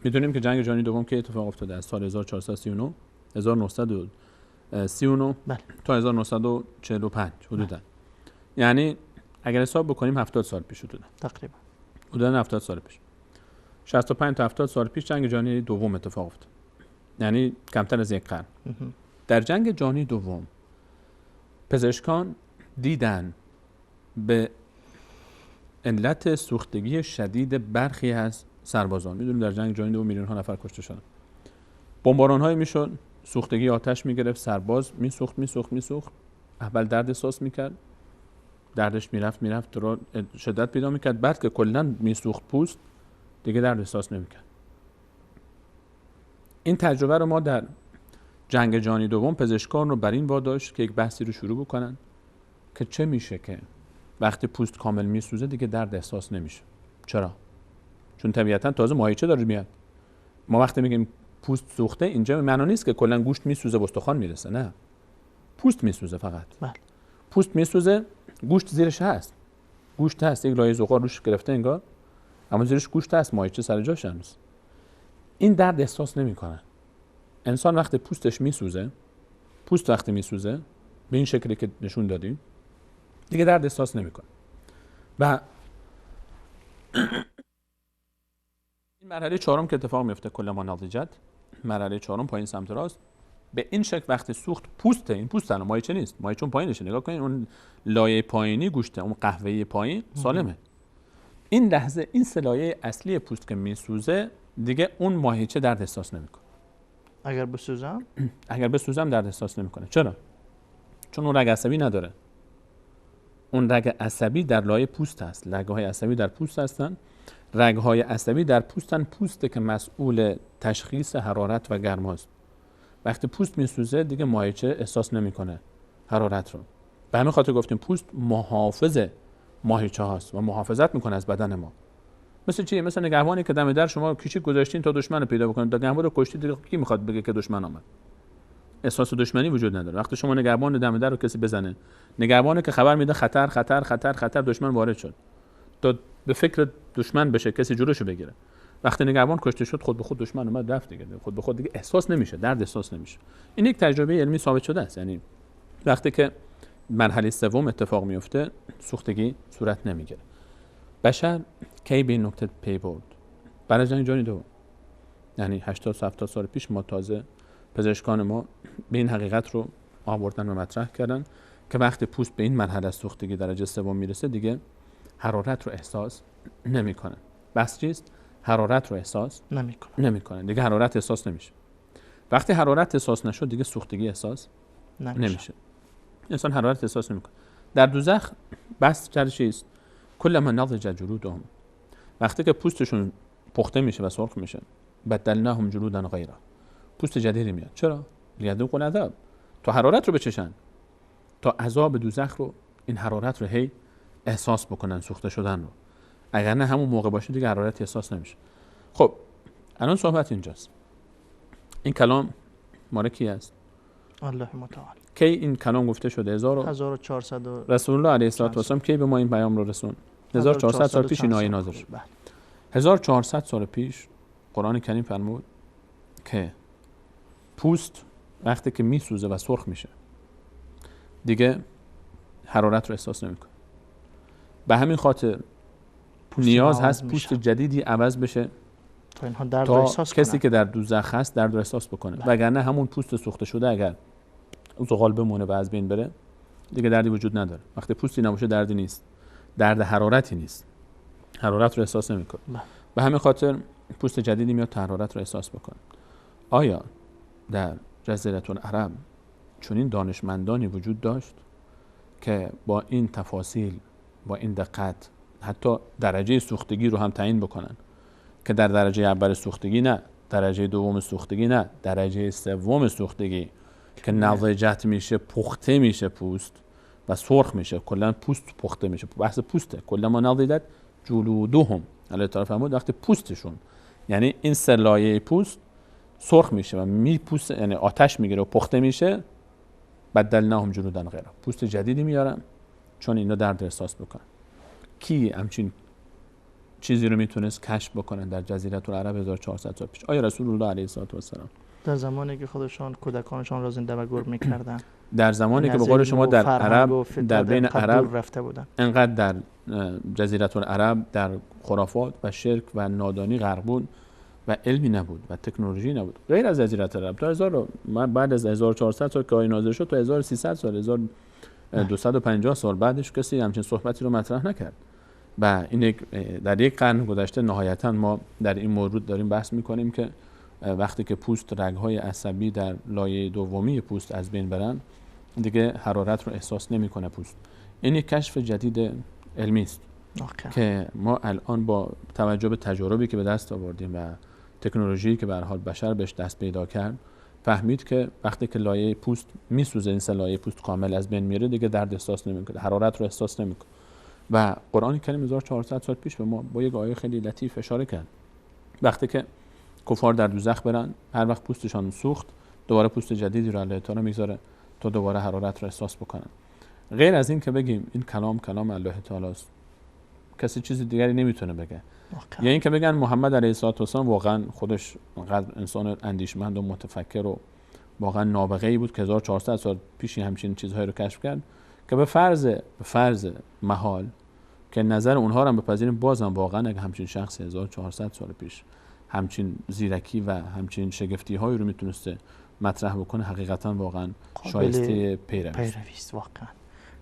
میدونیم که جنگ جهانی دوم که اتفاق افتاده از سال 1939 بله. تا 1945 حدودا. یعنی اگر حساب بکنیم 70 سال پیش تقریبا حدودا 70 سال پیش، 65 تا 70 سال پیش جنگ جهانی دوم اتفاق افتاد. یعنی کمتر از یک قرن. در جنگ جهانی دوم پزشکان دیدن به علت سوختگی شدید برخی از سربازان، میدونیم در جنگ جهانی دوم میلیون ها نفر کشته شدن، بمباران هایی میشد، سوختگی آتش میگرفت، سرباز میسوخت، اول درد احساس میکرد، دردش میرفت رو شدت پیدا میکرد، بعد که کلا میسوخت پوست دیگه درد احساس نمیکرد. این تجربه رو ما در جنگ جهانی دوم پزشکان رو بر این واداشت که یک بحثی رو شروع بکنن که چه میشه که وقتی پوست کامل میسوزه دیگه درد احساس نمیشه. چرا؟ چون طبیعتا تازه ماهیچه داره میاد. ما وقتی میگیم پوست سوخته، اینجا معنی نیست که کلا گوشت میسوزه به استخوان میرسه، نه، پوست میسوزه فقط. بله. پوست میسوزه، گوشت زیرش هست، گوشت هست، یک لایه زغال روش گرفته انگار، اما زیرش گوشت هست، ماهیچه سر جاش هست. این درد احساس نمیکنه. انسان وقتی پوستش میسوزه، پوست وقتی میسوزه به این شکلی که نشون دادیم دیگه درد احساس نمیکنه. و این مرحله چهارم که اتفاق میفته کلما نضجت، مرحله چهارم پایین سمت راست، به این شکل وقتی سوخت پوسته، این پوست الان ماهیچه نیست، ماهیچه اون پایینشه، نگاه کنین اون لایه پایینی گوشته، اون قهوه‌ای پایین سالمه. این لحظه این سه لایه اصلی پوست که میسوزه دیگه اون ماهیچه درد احساس نمیکنه. اگر بسوزم درد احساس نمیکنه. چرا؟ چون اون رگ عصبی نداره. اون رگ عصبی در لایه پوست هست. رگ‌های عصبی در پوست هستن. رگ‌های عصبی در پوستن، پوسته که مسئول تشخیص حرارت و گرماست. وقتی پوست میسوزه دیگه ماهیچه احساس نمیکنه حرارت رو. به همین خاطر گفتیم پوست محافظ ماهیچه هاست و محافظت میکنه از بدن ما. مثل چی؟ مثل نگهبانی که دم در شما کیچی گذاشتین تا دشمن رو پیدا بکنید. تا نگهبان رو کشتید دیگه کی میخواد بگه که دشمن آمد؟ احساس دشمنی وجود نداره. وقتی شما نگهبان دم در رو کسی بزنه، نگهبانی که خبر میده خطر خطر خطر خطر، دشمن وارد شد، تا به فکر دشمن بشه کسی جلوشو بگیره. وقتی نگهبان کشته شد خود به خود دشمن اومد رفت دیگه، خود به خود دیگه احساس نمیشه، درد احساس نمیشه. این یک تجربه علمی ثابت شده است. یعنی وقتی که مرحله سوم اتفاق میفته سوختگی صورت نمیگیره. بشر کی به این نکته پی برد؟ برای جنگ جهانی دوم، یعنی 80 70 سال پیش ما تازه پزشکان ما به این حقیقت رو آوردن و مطرح کردن که وقتی پوست به این مرحله سوختگی درجه سوم میرسه دیگه حرارت رو احساس نمیکنه. بس چیست؟ حرارت رو احساس نمیکنه. دیگه حرارت احساس نمیشه. وقتی حرارت احساس نشد دیگه سوختگی احساس نمیشه. انسان حرارت احساس نمیکنه. در دوزخ بس چیست؟ کلما نضجت جلودهم، وقتی که پوستشون پخته میشه و سرخ میشه، بدلناهم جلودا غیره، پوست جدیدی میاد. چرا؟ لیذوقوا العذاب، تا حرارت رو بچشن، تا عذاب دوزخ رو، این حرارت رو هی احساس بکنن، سوخته شدن رو. اگر نه همون موقع باشه دیگه حرارت احساس نمیشه. خب الان صحبت اینجاست. این کلام مال کی است؟ الله متعال. کی این کلام گفته شده؟ 1400 رسول الله علیه السلام کی به ما این پیام رو رسون؟ 1400 سال پیش این آیه نازل شد. 1400 سال پیش قرآن کریم فرمود که پوست وقتی که میسوزه و سرخ میشه، دیگه حرارت رو احساس نمیکنه. به همین خاطر نیاز هست پوست جدیدی عوض بشه تا اینها درد تا رو احساس کسی کنن. که در دوزخ هست درد رو احساس بکنه. وگرنه همون پوست سوخته شده اگر زغال بمونه و از بین بره دیگه دردی وجود نداره. وقتی پوستی نباشه دردی نیست، درد حرارتی نیست، حرارت رو احساس نمیکنه. به همین خاطر پوست جدیدی میاد تا حرارت رو احساس بکنه. آیا در جزیره العرب چنین دانشمندانی وجود داشت که با این تفاصیل، با این دقت حتی درجه سوختگی رو هم تعیین بکنن که در درجه اول سوختگی نه، درجه دوم سوختگی نه، درجه سوم سوختگی که نضجت میشه، پخته میشه پوست و سرخ میشه، کلا پوست پخته میشه. بحث پوسته. کلا ما نضجت جلودهم، الله تعالی فرمود وقتی پوستشون، یعنی این سلایه پوست سرخ میشه و میپوست، یعنی آتش میگیره و پخته میشه، بدلناهم جلودا غیره، پوست جدیدی میارن چون اینا درد احساس بکنن. کی همچین چیزی رو میتونست کشف بکنن در جزیره العرب 1400 سال پیش؟ آیا رسول الله علیه السلام در زمانی که خودشان کودکانشان را زنده و گور میکردن، در زمانی که به قول شما در عرب، در بین عرب رفته بودن، انقدر در جزیره العرب در خرافات و شرک و نادانی غرق بود و علمی نبود و تکنولوژی نبود. غیر از جزیره العرب تا بعد از 1400 سال که آیه نازل شد تا 1300 سال 1250 سال بعدش کسی همچین صحبتی رو مطرح نکرد. و این در یک قرن گذشته نهایتا ما در این مورد داریم بحث میکنیم که وقتی که پوست، رگ‌های عصبی در لایه دومی پوست از بین برن دیگه حرارت رو احساس نمیکنه پوست. این یک کشف جدید علمی است که ما الان با توجه به تجاربی که به دست آوردیم و تکنولوژی که به هر حال بشر بهش دست پیدا کرد، فهمید که وقتی که لایه پوست میسوزه، این لایه پوست کامل از بین میره، دیگه درد احساس نمیکنه، حرارت رو احساس نمیکنه. و قرآن کریم 1400 سال پیش به ما با یک آیه خیلی لطیف اشاره کرد. وقتی که کفار در دوزخ برن، هر وقت پوستشان سوخت دوباره پوست جدیدی رو الله تعالی میذاره تا دوباره حرارت رو احساس بکنن. غیر از این که بگیم این کلام الله تعالی است، کسی چیز دیگری نمیتونه بگه. یا این که بگن محمد علیه السلام واقعا خودش انسان اندیشمند و متفکر و واقعا نابغه‌ای بود که 1400 سال پیش همچین چیزهایی رو کشف کرد که به فرض محال که نظر اونها رو هم بپذیریم، بازم واقعا اگه همچین شخص 1400 سال پیش همچین زیرکی و همچین شگفتی هایی رو میتونسته مطرح بکنه، حقیقتا واقعا شایسته پیروی است. واقعا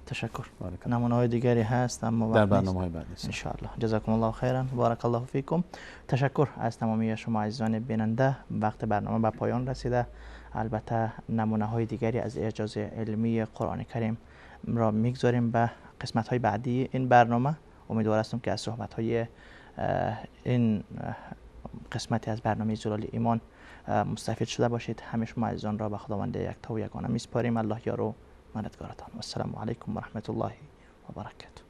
تشکر. نمونه های دیگری هست اما در برنامه‌های بعدی ان شاء الله. جزاکم الله خیرا، بارک الله فیکم. تشکر از تمامی شما عزیزان بیننده. وقت برنامه به پایان رسیده. البته نمونه های دیگری از اعجاز علمی قرآن کریم را میگذاریم به قسمت های بعدی این برنامه. امیدوار هستم که از صحبت های این قسمتی از برنامه زلال ایمان مستفید شده باشید. همه شما عزیزان را به خداوند یکتا و یگانه میسپاریم. الله یار و مددگارتان. و السلام علیکم و رحمت الله و برکاته.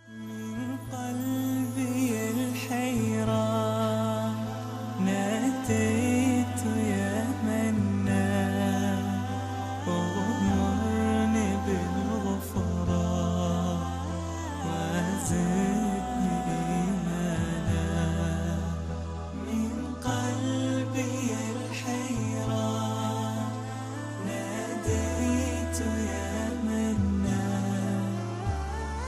من قلبي الحيران ناديت يا منان أغمرني بالغفران وزدني إيمانا. من قلبي الحيران ناديت يا منان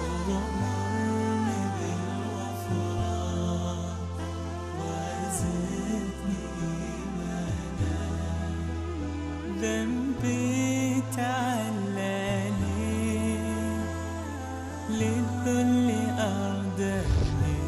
أغمرني بالغفران وزدني إيمانا. ذنبي تعلاني للذل أردني.